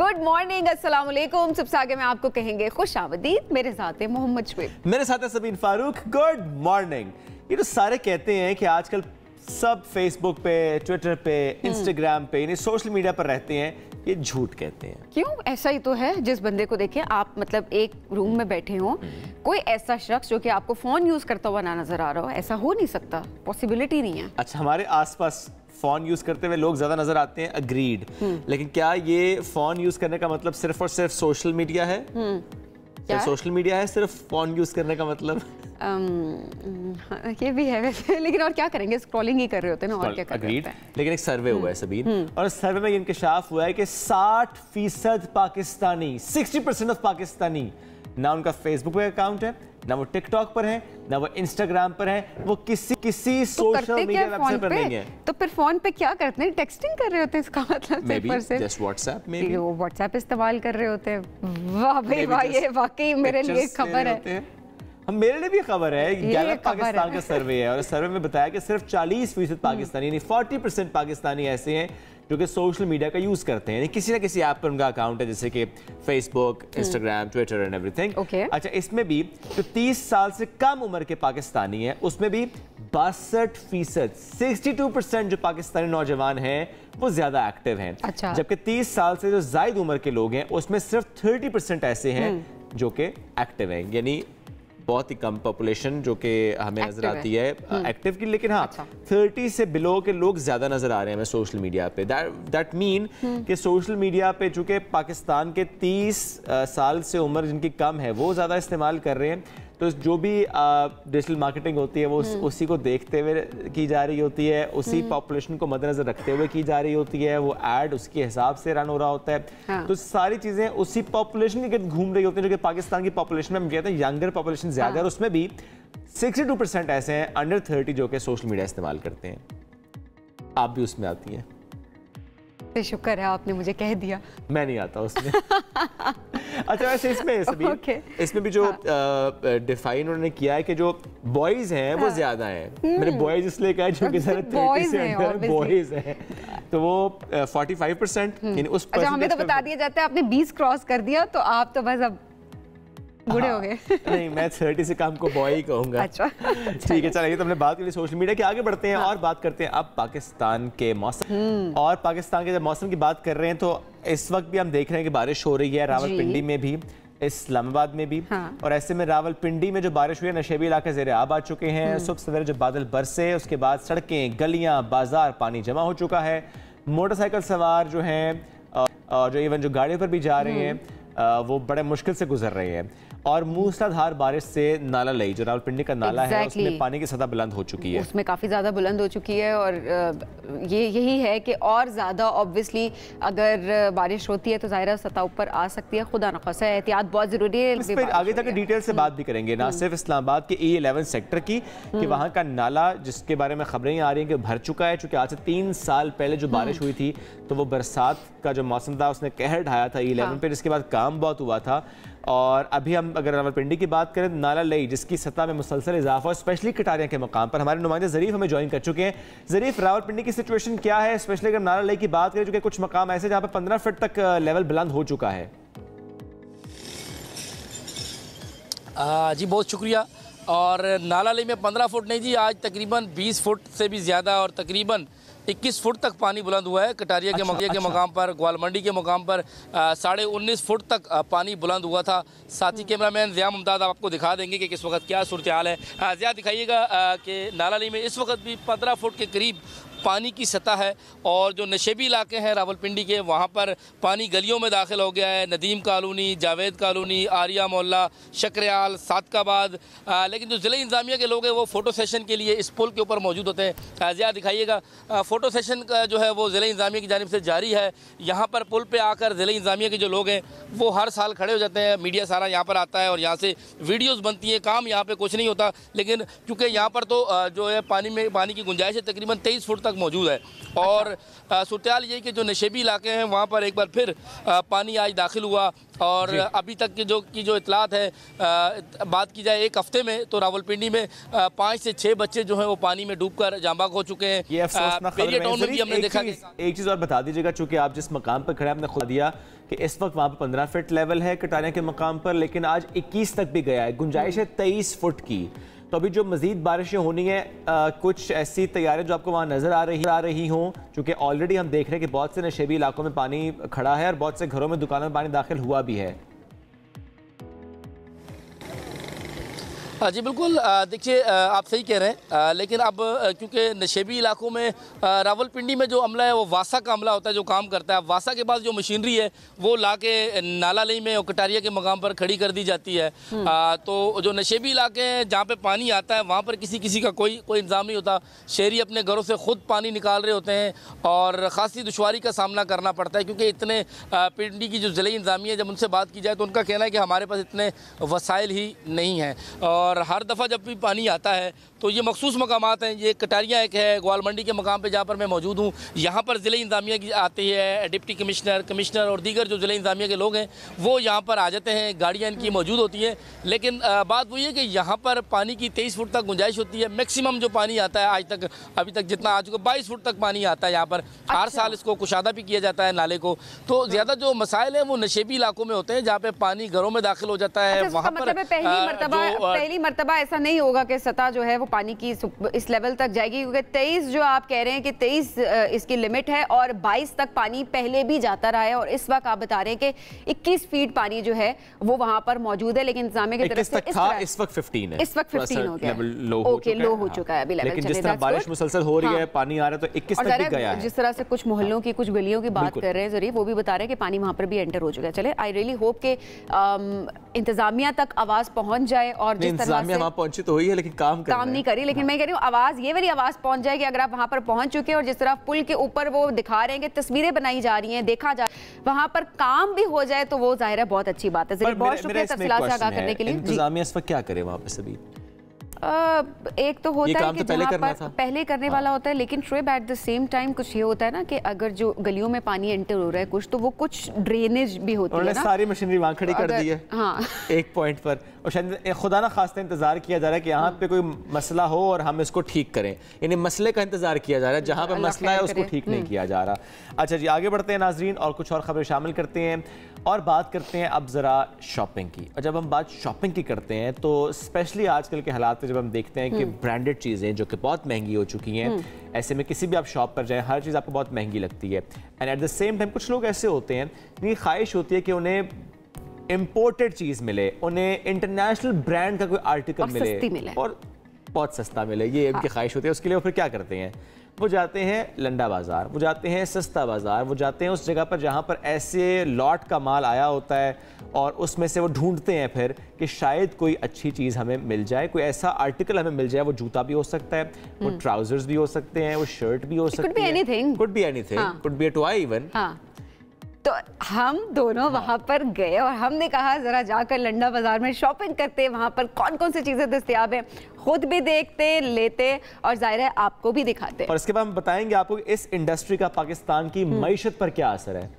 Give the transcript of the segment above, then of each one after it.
Good morning, अस्सलाम वालेकुम। सबसे आगे मैं आपको कहेंगे खुश आमदीद। मेरे साथ है मोहम्मद शुएब, मेरे साथ है सबीन फारूक। Good morning. ये तो सारे कहते हैं कि आजकल सब फेसबुक पे, ट्विटर पे, इंस्टाग्राम पे, यानी सोशल मीडिया पर रहते हैं। ये झूठ कहते हैं। क्यों? ऐसा ही तो है। जिस बंदे को देखें आप, मतलब एक रूम में बैठे हो, कोई ऐसा शख्स जो कि आपको फोन यूज करता हुआ ना नजर आ रहा हो, ऐसा हो नहीं सकता, पॉसिबिलिटी नहीं है। अच्छा, हमारे आसपास फोन यूज करते हुए लोग ज्यादा नजर आते हैं, अग्रीड। लेकिन क्या ये फोन यूज करने का मतलब सिर्फ और सिर्फ सोशल मीडिया है? क्या सोशल मीडिया है सिर्फ फोन यूज करने का मतलब? ये भी है वैसे, लेकिन और क्या करेंगे, स्क्रॉलिंग ही कर रहे होते हैं ना, और क्या कर रहे होते हैं। लेकिन एक सर्वे हुआ है सबीन, और इस सर्वे में इंकशाफ हुआ है कि 60% पाकिस्तानी, 60% ऑफ पाकिस्तानी, ना उनका फेसबुक पे अकाउंट है, ना वो टिकटॉक पर है, ना वो इंस्टाग्राम पर है, वो किसी सोशल मीडिया वेबसाइट पर नहीं है। तो फिर फोन पे क्या करते हैं? टेक्सटिंग कर रहे होते हैं, इसका मतलब जस्ट व्हाट्सएप में वो व्हाट्सएप इस्तेमाल कर रहे होते हैं। वाह भाई वाह, ये वाकई मेरे लिए खबर है। मेरे लिए भी खबर है। गैलप पाकिस्तान का सर्वे है, और इस सर्वे में बताया कि सिर्फ 40% पाकिस्तानी, यानी 40% पाकिस्तानी ऐसे हैं जो कि सोशल मीडिया का यूज करते हैं, किसी ना किसी ऐप पर उनका अकाउंट है, जैसे कि Facebook, Instagram, Twitter and everything. अच्छा, इसमें भी जो 30 साल से कम उम्र के पाकिस्तानी हैं, उसमें भी 62%, 62% जो पाकिस्तानी नौजवान हैं वो ज्यादा एक्टिव हैं। अच्छा। जबकि 30 साल से जो जायद उम्र के लोग हैं उसमें सिर्फ 30% ऐसे हैं जो कि एक्टिव हैं, यानी बहुत ही कम पॉपुलेशन जो कि हमें नजर आती है एक्टिव की। लेकिन हाँ, 30 से बिलो के लोग ज्यादा नजर आ रहे हैं हमें सोशल मीडिया पे। दैट मीन कि सोशल मीडिया पे चूंकि पाकिस्तान के 30 साल से उम्र जिनकी कम है वो ज्यादा इस्तेमाल कर रहे हैं, तो जो भी डिजिटल मार्केटिंग होती है वो उसी को देखते हुए की जा रही होती है, उसी पॉपुलेशन को मद्देनजर रखते हुए की जा रही होती है, वो ऐड उसके हिसाब से रन हो रहा होता है। हाँ। तो सारी चीजें उसी पॉपुलेशन के गिर्द घूम रही होती हैं, जो कि पाकिस्तान की पॉपुलेशन में हम कहते हैं यंगर पॉपुलेशन ज्यादा है। और उसमें भी 62% ऐसे हैं अंडर 30 जो कि सोशल मीडिया इस्तेमाल करते हैं। आप भी उसमें आती हैं? शुक्र है आपने मुझे कह दिया, मैं नहीं आता उसमें। अच्छा, वैसे इसमें भी जो डिफाइन उन्होंने किया है कि जो बॉयज हैं वो ज्यादा हैं। मैंने बॉयज इसलिए कहा क्योंकि 30 से अंदर बॉयज हैं, तो वो 45%, यानी उस। अच्छा, हमें तो बता दिया जाता है आपने 20 क्रॉस कर दिया तो आप तो बस अब बूढ़े हो गए। नहीं, मैं 30 से कम को बॉय ही कहूंगा। अच्छा, ठीक है, चलिए तो हमने बात की सोशल मीडिया की, आगे बढ़ते हैं। और बात करते हैं अब पाकिस्तान के मौसम। और पाकिस्तान के जब मौसम की बात कर रहे हैं तो इस वक्त भी हम देख रहे हैं कि बारिश हो रही है रावलपिंडी में भी, इस्लामाबाद में भी। और ऐसे में रावलपिंडी में जो बारिश हुई है, नशेबी इलाके ज़ेरे आब आ चुके हैं। सुबह सवेरे जो बादल बरसे उसके बाद सड़कें, गलियां, बाजार पानी जमा हो चुका है। मोटरसाइकिल सवार जो हैं और जो इवन जो गाड़ियों पर भी जा रहे हैं वो बड़े मुश्किल से गुजर रहे हैं। और मूसलाधार बारिश से नाला लई, जो रावलपिंडी का नाला है, उसमें पानी की सतह बुलंद हो चुकी है, उसमें काफ़ी ज़्यादा बुलंद हो चुकी है। और ये यही है कि और ज़्यादा ऑब्वियसली अगर बारिश होती है तो ज़ाहिर सतह ऊपर आ सकती है। खुदा न खासा एहतियात बहुत ज़रूरी है। इस पर आगे तक डिटेल से बात भी करेंगे, ना सिर्फ इस्लामाबाद के E11 सेक्टर की, कि वहाँ का नाला जिसके बारे में खबरें आ रही हैं कि भर चुका है, चूँकि आज से 3 साल पहले जो बारिश हुई थी तो वो बरसात का जो मौसम था उसने कहर ढाया था E11 पे, जिसके बाद काम बहुत हुआ था। और अभी हम अगर रावलपिंडी की बात करें, नाला लई जिसकी सतह में मुसलसल इजाफा, स्पेशली कटारिया के मकाम पर हमारे नुमाइंदे ज़रीफ हमें ज्वाइन कर चुके हैं। ज़रीफ, रावलपिंडी की सिचुएशन क्या है, स्पेशली अगर नाला लई की बात करें, चूँकि कुछ मकाम ऐसे जहाँ पर 15 फीट तक लेवल बुलंद हो चुका है? जी बहुत शुक्रिया। और नाला लई में 15 फुट नहीं जी, आज तकरीबन 20 फुट से भी ज़्यादा और तकरीबन 21 फुट तक पानी बुलंद हुआ है। कटारिया के मकाम पर, ग्वालमंडी के मकाम पर 19.5 फुट तक पानी बुलंद हुआ था। साथी कैमरामैन ज़िया मुमताज़ आपको दिखा देंगे कि किस वक्त क्या सूरत हाल है। ज़िया दिखाइएगा कि नाला लई में इस वक्त भी 15 फुट के करीब पानी की सतह है। और जो नशेबी इलाके हैं रावलपिंडी के, वहाँ पर पानी गलियों में दाखिल हो गया है। नदीम कॉलोनी, जावेद कॉलोनी, आर्या मोहल्ला, शक्रियाल, सादकाबाद। लेकिन जो ज़िला इंतज़ामिया के लोग हैं वो फ़ोटो सेशन के लिए इस पुल के ऊपर मौजूद होते हैं। ज़िया दिखाइएगा, फ़ोटो सेशन का जो है वो ज़िला इंतज़ामिया की जानिब से जारी है। यहाँ पर पुल पर आकर ज़िला इंतज़ामिया के जो लोग हैं वो हर साल खड़े हो जाते हैं, मीडिया सारा यहाँ पर आता है और यहाँ से वीडियोज़ बनती हैं। काम यहाँ पर कुछ नहीं होता, लेकिन चूँकि यहाँ पर तो जो है पानी की गुंजाइश है, तकरीबन 23 फुट तक मौजूद है। और सूरत-ए-हाल ये कि जो नशेबी इलाके हैं वहाँ पर एक बार फिर पानी आज दाखिल हुआ और अभी तक की जो इतलात है, बात की जाए एक हफ्ते में तो रावलपिंडी में 5 से 6 बच्चे जो हैं वो पानी में डूबकर जांबाक हो चुके हैं। ये अफसोसनाक खबर है। टाउन में भी हमने देखा। एक चीज़ और बता दीजिएगा, चूंकि आप जिस मकाम पर खड़े, आपने खुद दिया कि इस वक्त वहाँ पर 15 फीट लेवल है कटारिया के मकाम पर, लेकिन आज 21 तक भी गया है, गुंजाइश है 23 फुट की। तो अभी जो मजीद बारिशें होनी है, कुछ ऐसी तैयारियां जो आपको वहाँ नजर आ रही हों, क्योंकि ऑलरेडी हम देख रहे हैं कि बहुत से नशेबी इलाकों में पानी खड़ा है और बहुत से घरों में, दुकानों में पानी दाखिल हुआ भी है। जी बिल्कुल, देखिए आप सही कह रहे हैं, लेकिन अब क्योंकि नशेबी इलाकों में रावलपिंडी में जो अमला है वो वासा का अमला होता है जो काम करता है। वासा के पास जो मशीनरी है वो ला के नाला लई में और कटारिया के मकाम पर खड़ी कर दी जाती है। तो जो नशेबी इलाके हैं जहाँ पे पानी आता है वहाँ पर किसी का कोई इंतज़ाम नहीं होता। शहरी अपने घरों से ख़ुद पानी निकाल रहे होते हैं और ख़ासी दुश्वारी का सामना करना पड़ता है, क्योंकि इतने पिंडी की जो ज़िले इंतज़ामिया, जब उनसे बात की जाए तो उनका कहना है कि हमारे पास इतने वसाइल ही नहीं हैं। और हर दफ़ा जब भी पानी आता है तो ये मखसूस मकामात हैं, ये कटारिया एक है, ग्वाल मंडी के मकाम पे जहाँ पर मैं मौजूद हूँ, यहाँ पर ज़िले इंतज़ामिया की आती है, डिप्टी कमिश्नर और दीगर जो ज़िले इंतज़ामिया के लोग हैं वो यहाँ पर आ जाते हैं, गाड़ियाँ इनकी मौजूद होती हैं। लेकिन बात वही है कि यहाँ पर पानी की 23 फुट तक गुंजाइश होती है। मैक्सिमम जो पानी आता है आज तक, अभी तक जितना आ चुका, 22 फुट तक पानी आता है यहाँ पर। हर साल इसको कुशादा भी किया जाता है नाले को। तो ज़्यादा जो मसाइल हैं वो नशेबी इलाकों में होते हैं जहाँ पर पानी घरों में दाखिल हो जाता है। वहाँ पर पहली मरतबा ऐसा नहीं होगा कि सतह जो है वो पानी की इस लेवल तक जाएगी, क्योंकि 23 जो आप कह रहे हैं कि 23 इसकी लिमिट है और 22 तक पानी पहले भी जाता रहा है और इस वक्त आप बता रहे हैं कि 21 फीट पानी जो है वो वहां पर मौजूद है, लेकिन इंतजामिया की तरफ से इस वक्त 15 है, इस वक्त 15 हो गया, लो हो चुका है अभी लेवल। लेकिन जिस तरह बारिश मुसलसल हो रही है, पानी आ रहा है, तो 21 तक भी गया है। जिस तरह से कुछ मोहल्लों की, कुछ गलियों की बात कर रहे हैं जरीफ, वो भी बता रहे हैं कि पानी वहां पर भी एंटर हो चुका है। चले, आई रियली होप के इंतजामिया तक आवाज पहुंच जाए और जिस तरह से वहां पहुंची तो हुई है लेकिन काम नहीं करी। लेकिन मैं कह रही हूँ आवाज, ये वाली आवाज पहुंच जाए कि अगर आप वहां पर पहुंच चुके हैं और जिस तरह पुल के ऊपर वो दिखा रहे हैं कि तस्वीरें बनाई जा रही हैं, देखा जा, वहां पर काम भी हो जाए तो वो जाहिर है बहुत अच्छी बात है। बहुत शुक्रिया तफसीलात से आगाह करने के लिए। इंतजामिया इस वक्त क्या करे वहां पे? सभी एक तो होता है कि जहाँ पर पहले करने वाला होता है, लेकिन Shoaib at the same time कुछ ये होता है ना कि अगर जो गलियों में पानी एंटर हो रहा है कुछ, तो वो कुछ ड्रेनेज भी होती है ना, सारी मशीनरी वहां खड़ी कर दी है। हाँ। एक पॉइंट पर, और शायद खुदा ना खास्ता इंतजार किया जा रहा है कि यहाँ पे कोई मसला हो और हम इसको ठीक करें, यानी मसले का इंतजार किया जा रहा है, जहाँ पे मसला है उसको ठीक नहीं किया जा रहा। अच्छा जी, आगे बढ़ते हैं नाजरीन और कुछ और खबरें शामिल करते हैं और बात करते हैं अब ज़रा शॉपिंग की। और जब हम बात शॉपिंग की करते हैं तो स्पेशली आजकल के हालात में जब हम देखते हैं कि ब्रांडेड चीज़ें जो कि बहुत महंगी हो चुकी हैं, ऐसे में किसी भी आप शॉप पर जाएं हर चीज़ आपको बहुत महंगी लगती है। And at the same time कुछ लोग ऐसे होते हैं जिनकी ख्वाहिश होती है कि उन्हें इम्पोर्टेड चीज़ मिले, उन्हें इंटरनेशनल ब्रांड का कोई आर्टिकल मिले और बहुत सस्ता मिले, ये उनकी ख्वाहिश होती है। उसके लिए वो फिर क्या करते हैं? वो जाते हैं लंडा बाज़ार, वो जाते हैं सस्ता बाज़ार, वो जाते हैं उस जगह पर जहाँ पर ऐसे लॉट का माल आया होता है और उसमें से वो ढूंढते हैं फिर कि शायद कोई अच्छी चीज़ हमें मिल जाए, कोई ऐसा आर्टिकल हमें मिल जाए। वो जूता भी हो सकता है, वो ट्राउजर्स भी हो सकते हैं, वो शर्ट भी हो सकती है, could be anything, could be a toy even. तो हम दोनों वहां पर गए और हमने कहा जरा जाकर लंडा बाजार में शॉपिंग करते, वहां पर कौन कौन सी चीजें दस्तयाब हैं, खुद भी देखते, लेते और जाहिर है आपको भी दिखाते। और इसके बाद हम बताएंगे आपको इस इंडस्ट्री का पाकिस्तान की मईशत पर क्या असर है।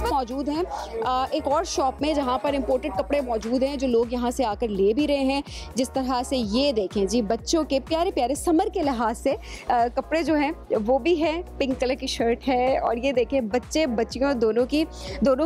मौजूद हैं एक और शॉप में जहां पर इंपोर्टेड कपड़े मौजूद हैं जो लोग यहां से आकर ले भी रहे हैं। जिस तरह से ये देखें जी, बच्चों के प्यारे प्यारे समर के लिहाज से कपड़े जो हैं वो भी हैं, पिंक कलर की शर्ट है और ये देखें बच्चे बच्चियों दोनों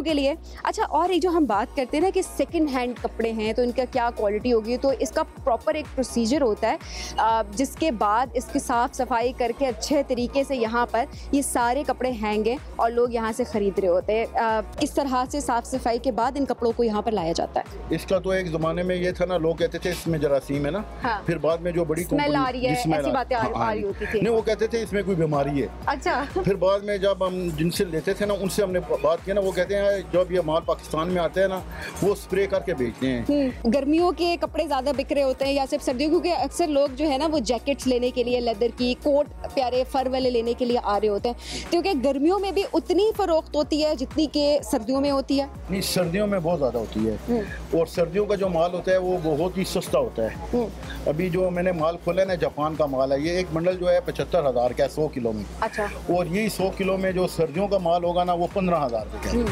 के लिए। अच्छा, और एक जो हम बात करते हैं ना कि सेकंड हैंड कपड़े हैं तो इनका क्या क्वालिटी होगी, तो इसका प्रॉपर एक प्रोसीजर होता है जिसके बाद इसकी साफ़ सफाई करके अच्छे तरीके से यहाँ पर ये सारे कपड़े हैंगे और लोग यहाँ से ख़रीद रहे होते हैं। इस तरह से साफ सफाई के बाद इन कपड़ों को यहाँ पर लाया जाता है। इसका तो एक ज़माने में ये था ना, लोग कहते थे इसमें जरासीम है ना, हाँ। फिर बाद में जो बड़ी स्मेल आ रही है, ऐसी बातें आ रही होती थी। नहीं, वो कहते थे इसमें कोई बीमारी है। अच्छा। फिर बाद में जब हम जिनसे लेते थे ना, उनसे हमने बात की ना, वो कहते हैं जब ये माल पाकिस्तान में आते हैं ना, वो स्प्रे करके बेचते हैं। गर्मियों के कपड़े ज्यादा बिक रहे होते हैं या सिर्फ सर्दियों, क्योंकि अक्सर लोग जो है ना वो जैकेट्स लेने के लिए, लेदर की कोट प्यारे फर वाले लेने के लिए आ रहे होते हैं, क्योंकि गर्मियों में भी उतनी फरोख्त होती है जितनी कि ये सर्दियों में होती है? नहीं, सर्दियों में बहुत ज़्यादा होती है, और सर्दियों का जो माल होता है वो बहुत ही सस्ता होता है। अभी जो मैंने माल खोला है ना, जापान का माल है, ये एक बंडल जो है 75,000 का है 100 किलो में। अच्छा। और यही 100 किलो में जो सर्दियों का माल होगा ना, वो 15,000 रुपये का है।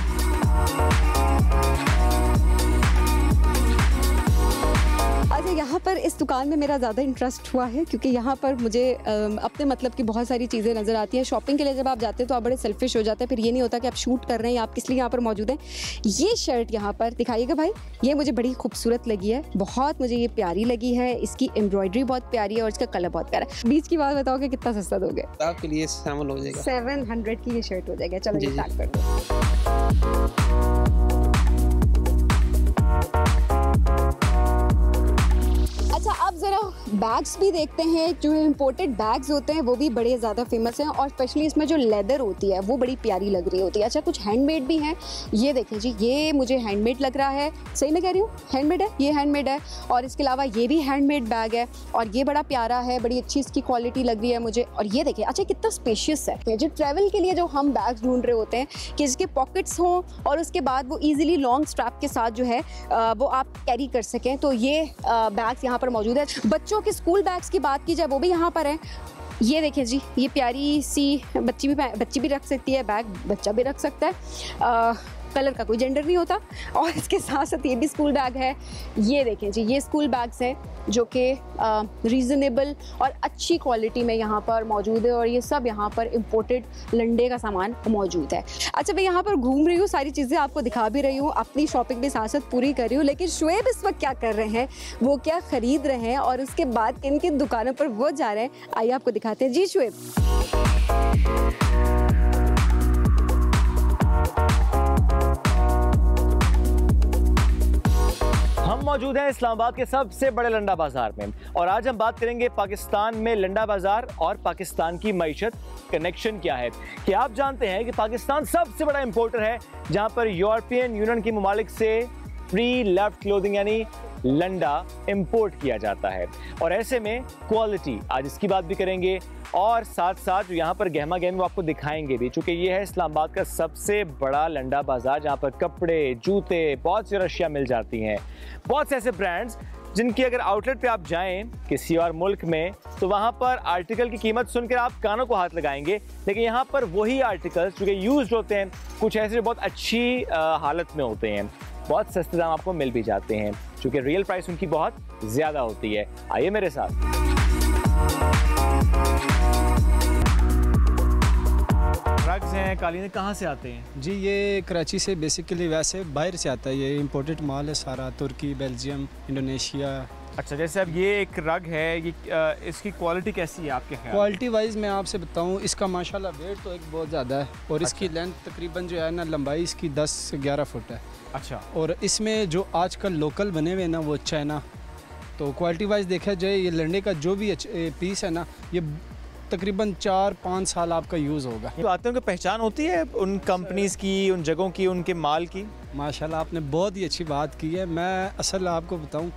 अच्छा, यहाँ पर इस दुकान में मेरा ज़्यादा इंटरेस्ट हुआ है क्योंकि यहाँ पर मुझे अपने मतलब की बहुत सारी चीज़ें नज़र आती हैं। शॉपिंग के लिए जब आप जाते हैं तो आप बड़े सेल्फिश हो जाते हैं, फिर ये नहीं होता कि आप शूट कर रहे हैं या आप किस लिए यहाँ पर मौजूद हैं। ये शर्ट यहाँ पर दिखाइएगा भाई, ये मुझे बड़ी खूबसूरत लगी है, बहुत मुझे ये प्यारी लगी है। इसकी एम्ब्रॉयडरी बहुत प्यारी है और इसका कलर बहुत प्यारा है। बीच की बात बताओगे कितना सस्ता दोगे? आपके लिए शामिल हो जाएगा 700 की ये शर्ट हो जाएगा। चलो ये स्टार्ट कर दो। अच्छा, अब ज़रा बैग्स भी देखते हैं। जो इम्पोर्टेड बैग्स होते हैं वो भी बड़े ज़्यादा फेमस हैं और स्पेशली इसमें जो लेदर होती है वो बड़ी प्यारी लग रही होती है। अच्छा, कुछ हैंडमेड भी हैं। ये देखें जी, ये मुझे हैंडमेड लग रहा है। सही मैं कह रही हूँ? हैंडमेड है, ये हैंडमेड है। और इसके अलावा ये भी हैंडमेड बैग है और ये बड़ा प्यारा है, बड़ी अच्छी इसकी क्वालिटी लग रही है मुझे। और ये देखें, अच्छा कितना स्पेशियस है। जो ट्रैवल के लिए जो हम बैग्स ढूंढ रहे होते हैं कि जिसके पॉकेट्स हों और उसके बाद वो ईजिली लॉन्ग स्ट्रैप के साथ जो है वो आप कैरी कर सकें, तो ये बैग्स यहाँ पर मौजूद है। बच्चों के स्कूल बैग्स की बात की जाए वो भी यहाँ पर है। ये देखें जी, ये प्यारी सी बच्ची भी रख सकती है बैग, बच्चा भी रख सकता है। कलर का कोई जेंडर नहीं होता। और इसके साथ साथ ये भी स्कूल बैग है। ये देखें जी, ये स्कूल बैग्स हैं जो कि रीज़नेबल और अच्छी क्वालिटी में यहाँ पर मौजूद है और ये सब यहाँ पर इम्पोर्टेड लंडे का सामान मौजूद है। अच्छा, मैं यहाँ पर घूम रही हूँ, सारी चीज़ें आपको दिखा भी रही हूँ, अपनी शॉपिंग भी साथ साथ पूरी कर रही हूँ, लेकिन शुएब इस वक्त क्या कर रहे हैं, वो क्या ख़रीद रहे हैं और उसके बाद किन किन दुकानों पर वो जा रहे हैं, आइए आपको दिखाते हैं। जी शुएब। हम मौजूद हैं इस्लामाबाद के सबसे बड़े लंडा बाजार में और आज हम बात करेंगे पाकिस्तान में लंडा बाजार और पाकिस्तान की मईशत कनेक्शन क्या है। कि आप जानते हैं कि पाकिस्तान सबसे बड़ा इंपोर्टर है जहां पर यूरोपियन यूनियन के ममालिक से फ्री लेफ्ट क्लोथिंग यानी लंडा इंपोर्ट किया जाता है और ऐसे में क्वालिटी, आज इसकी बात भी करेंगे और साथ साथ जो यहाँ पर गहमा गहमी आपको दिखाएंगे भी, चूंकि ये है इस्लामाबाद का सबसे बड़ा लंडा बाजार जहाँ पर कपड़े, जूते, बहुत सी अशिया मिल जाती हैं। बहुत से ऐसे ब्रांड्स जिनकी अगर आउटलेट पे आप जाएं किसी और मुल्क में तो वहाँ पर आर्टिकल की कीमत सुनकर आप कानों को हाथ लगाएंगे, लेकिन यहाँ पर वही आर्टिकल्स जो कि यूज्ड होते हैं, कुछ ऐसे जो बहुत अच्छी हालत में होते हैं, बहुत सस्ते दाम आपको मिल भी जाते हैं, क्योंकि रियल प्राइस उनकी बहुत ज़्यादा होती है। आइए मेरे साथ। रग्स हैं, कालीन कहाँ से आते हैं? जी, ये कराची से बेसिकली, वैसे बाहर से आता है, ये इंपोर्टेड माल है सारा, तुर्की, बेल्जियम, इंडोनेशिया। अच्छा, जैसे अब ये एक रग है, ये इसकी क्वालिटी कैसी है आपके ख्याल? क्वालिटी वाइज मैं आपसे बताऊं, इसका माशाल्लाह वेट तो एक बहुत ज़्यादा है और इसकी लेंथ तकरीबन जो है ना, लंबाई इसकी 10 से 11 फुट है। अच्छा। और इसमें जो आजकल लोकल बने हुए ना वो चाइना, तो क्वालिटी वाइज देखा जाए ये लंडे का जो भी पीस है ना, ये तकरीबन 4-5 साल आपका यूज़ होगा। तो आते हैं उनको पहचान होती है उन कंपनीज़ की, उन जगहों की, उनके माल की? माशाल्लाह आपने बहुत ही अच्छी बात की है। मैं असल आपको बताऊं,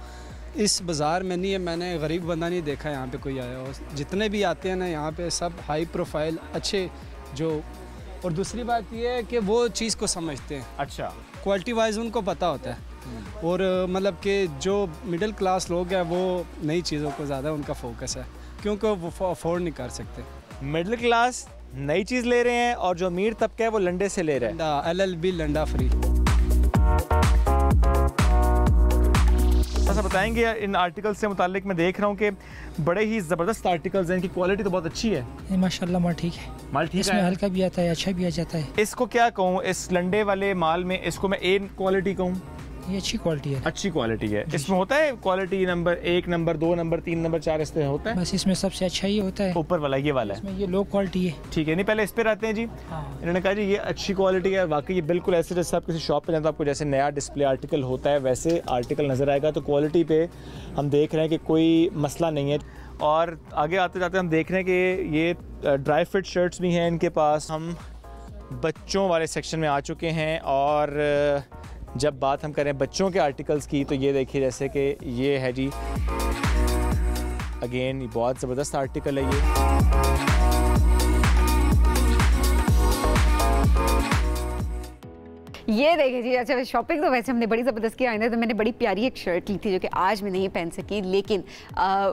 इस बाज़ार में नहीं है, मैंने गरीब बंदा नहीं देखा यहाँ पे कोई आया हो। जितने भी आते हैं ना यहाँ पे सब हाई प्रोफाइल अच्छे जो, और दूसरी बात ये है कि वो चीज़ को समझते हैं। अच्छा। क्वालिटी वाइज उनको पता होता है और मतलब कि जो मिडिल क्लास लोग हैं वो नई चीज़ों को ज़्यादा उनका फोकस है क्योंकि वो अफोर्ड नहीं कर सकते। मिडिल क्लास नई चीज़ ले रहे हैं और जो अमीर तबका है वो लंडे से ले रहे हैं। LLB लंडा फ्री। ऐसा बताएंगे इन आर्टिकल्स से मुतालिक? मैं देख रहा हूँ कि बड़े ही ज़बरदस्त आर्टिकल्स हैं, इनकी क्वालिटी तो बहुत अच्छी है। माशाल्लाह माल ठीक है, माल ठीक है, इसमें हल्का भी आता है, अच्छा भी आ जाता है। इसको क्या कहूँ, इस लंडे वाले माल में इसको मैं ए क्वालिटी कहूँ? ये अच्छी क्वालिटी है। अच्छी क्वालिटी है। इसमें होता है quality number 1, number 2, number 3, number 4 इस तरह होता है? बस इसमें सबसे अच्छा ये होता है ऊपर वाला, ये वाला है। इसमें ये लो क्वालिटी है। ठीक है, नहीं पहले इस पे रहते हैं जी। हाँ। इन्होंने कहा जी ये अच्छी क्वालिटी है, वाकई ये बिल्कुल ऐसे जैसे आप किसी शॉप पे जाते हैं आपको जैसे नया डिस्प्ले आर्टिकल होता है वैसे आर्टिकल नज़र आएगा। तो क्वालिटी पे हम देख रहे हैं कि कोई मसला नहीं है। और आगे आते जाते हम देख रहे हैं कि ये ड्राई फिट शर्ट्स भी हैं इनके पास। हम बच्चों वाले सेक्शन में आ चुके हैं और जब बात हम करें बच्चों के आर्टिकल्स की तो ये देखिए जैसे कि ये है जी, अगेन ये बहुत ज़बरदस्त आर्टिकल है ये। ये देखे जी, अच्छा शॉपिंग तो वैसे हमने बड़ी ज़बरदस्त की आइंदा, तो मैंने बड़ी प्यारी एक शर्ट ली थी जो कि आज मैं नहीं पहन सकी, लेकिन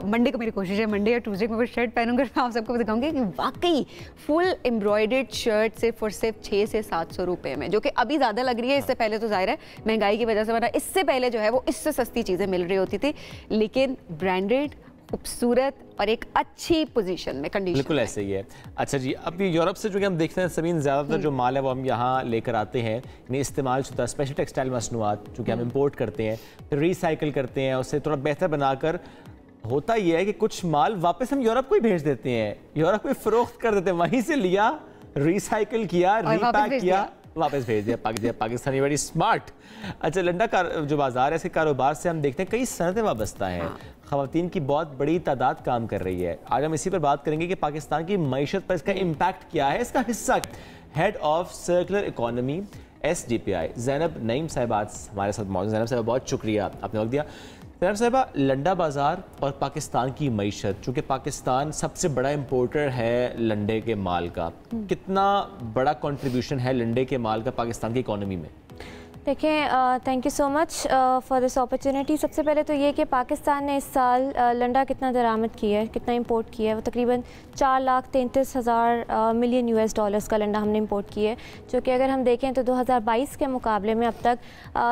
मंडे को मेरी कोशिश है मंडे या ट्यूसडे को कोई शर्ट पहनूंगा, मैं आप सबको दिखाऊंगी कि वाकई फुल एम्ब्रॉयडर्ड शर्ट सिर्फ और सिर्फ 600 से 700 रुपये में, जो कि अभी ज़्यादा लग रही है, इससे पहले तो जाहिर है महंगाई की वजह से, वरना इससे पहले जो है वो इससे सस्ती चीज़ें मिल रही होती थी, लेकिन ब्रांडेड, खूबसूरत और एक अच्छी पोजीशन में, कंडीशन बिल्कुल ऐसे ही है। अच्छा जी, अब यूरोप से जो कि हम देखते हैं समीन, ज़्यादातर जो माल है वो हम यहाँ लेकर आते हैं, यानी इस्तेमाल शुदा स्पेशल टेक्सटाइल मसनूआत जो कि हम इंपोर्ट करते हैं, फिर रिसाइकिल करते हैं, उसे थोड़ा बेहतर बनाकर, होता ये है कि कुछ माल वापस हम यूरोप को ही भेज देते हैं, यूरोप को फरोख्त कर देते हैं, वहीं से लिया, रिसाइकिल किया, रीपैक किया, वापस भेज दिया पाकिस्तानी, बड़ी स्मार्ट। अच्छा, लंडा का जो बाजार है, इसके कारोबार से हम देखते हैं कई सनतें वाबस्ता हैं, ख़वातीन की बहुत बड़ी तादाद काम कर रही है। आज हम इसी पर बात करेंगे कि पाकिस्तान की मईशत पर इसका इम्पैक्ट क्या है, इसका हिस्सा। Head of circular economy SDPI Zainab Naeem Sahib आज हमारे साथ मौजूद। ज़ैनब साहिबा, बहुत शुक्रिया आपने वक्त दिया। ज़ैनब साहिबा, लंडा बाज़ार और पाकिस्तान की मईशत, चूँकि पाकिस्तान सबसे बड़ा इम्पोर्टर है लंडे के माल का, कितना बड़ा कंट्रीब्यूशन है लंडे के माल का पाकिस्तान की इकोनॉमी में? देखें, thank you so much for this opportunity. सबसे पहले तो ये कि पाकिस्तान ने इस साल लंडा कितना दरामद किया है, कितना इंपोर्ट किया है, वो तकरीबन 4,33,000 मिलियन US का लंडा हमने इंपोर्ट किया है, जो कि अगर हम देखें तो 2022 के मुकाबले में अब तक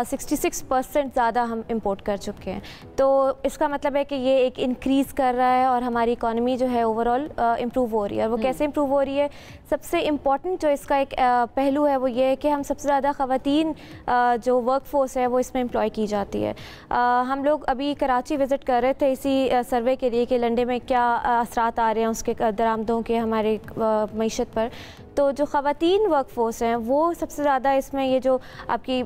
66% ज़्यादा हम इंपोर्ट कर चुके हैं। तो इसका मतलब है कि ये एक इंक्रीज़ कर रहा है और हमारी इकॉनमी जो है ओवरऑल इम्प्रूव हो रही है। और वो कैसे इम्प्रूव हो रही है, सबसे इम्पॉर्टेंट जो इसका एक पहलू है वो ये है कि हम सबसे ज़्यादा ख़वातीन जो वर्क फोर्स है वो इसमें एम्प्लॉय की जाती है। हम लोग अभी कराची विज़िट कर रहे थे इसी सर्वे के लिए कि लंडे में क्या असरात आ रहे हैं उसके दरामदों के हमारे मईशत पर। तो जो ख़वातीन वर्क फोर्स हैं वो सबसे ज़्यादा इसमें, ये जो आपकी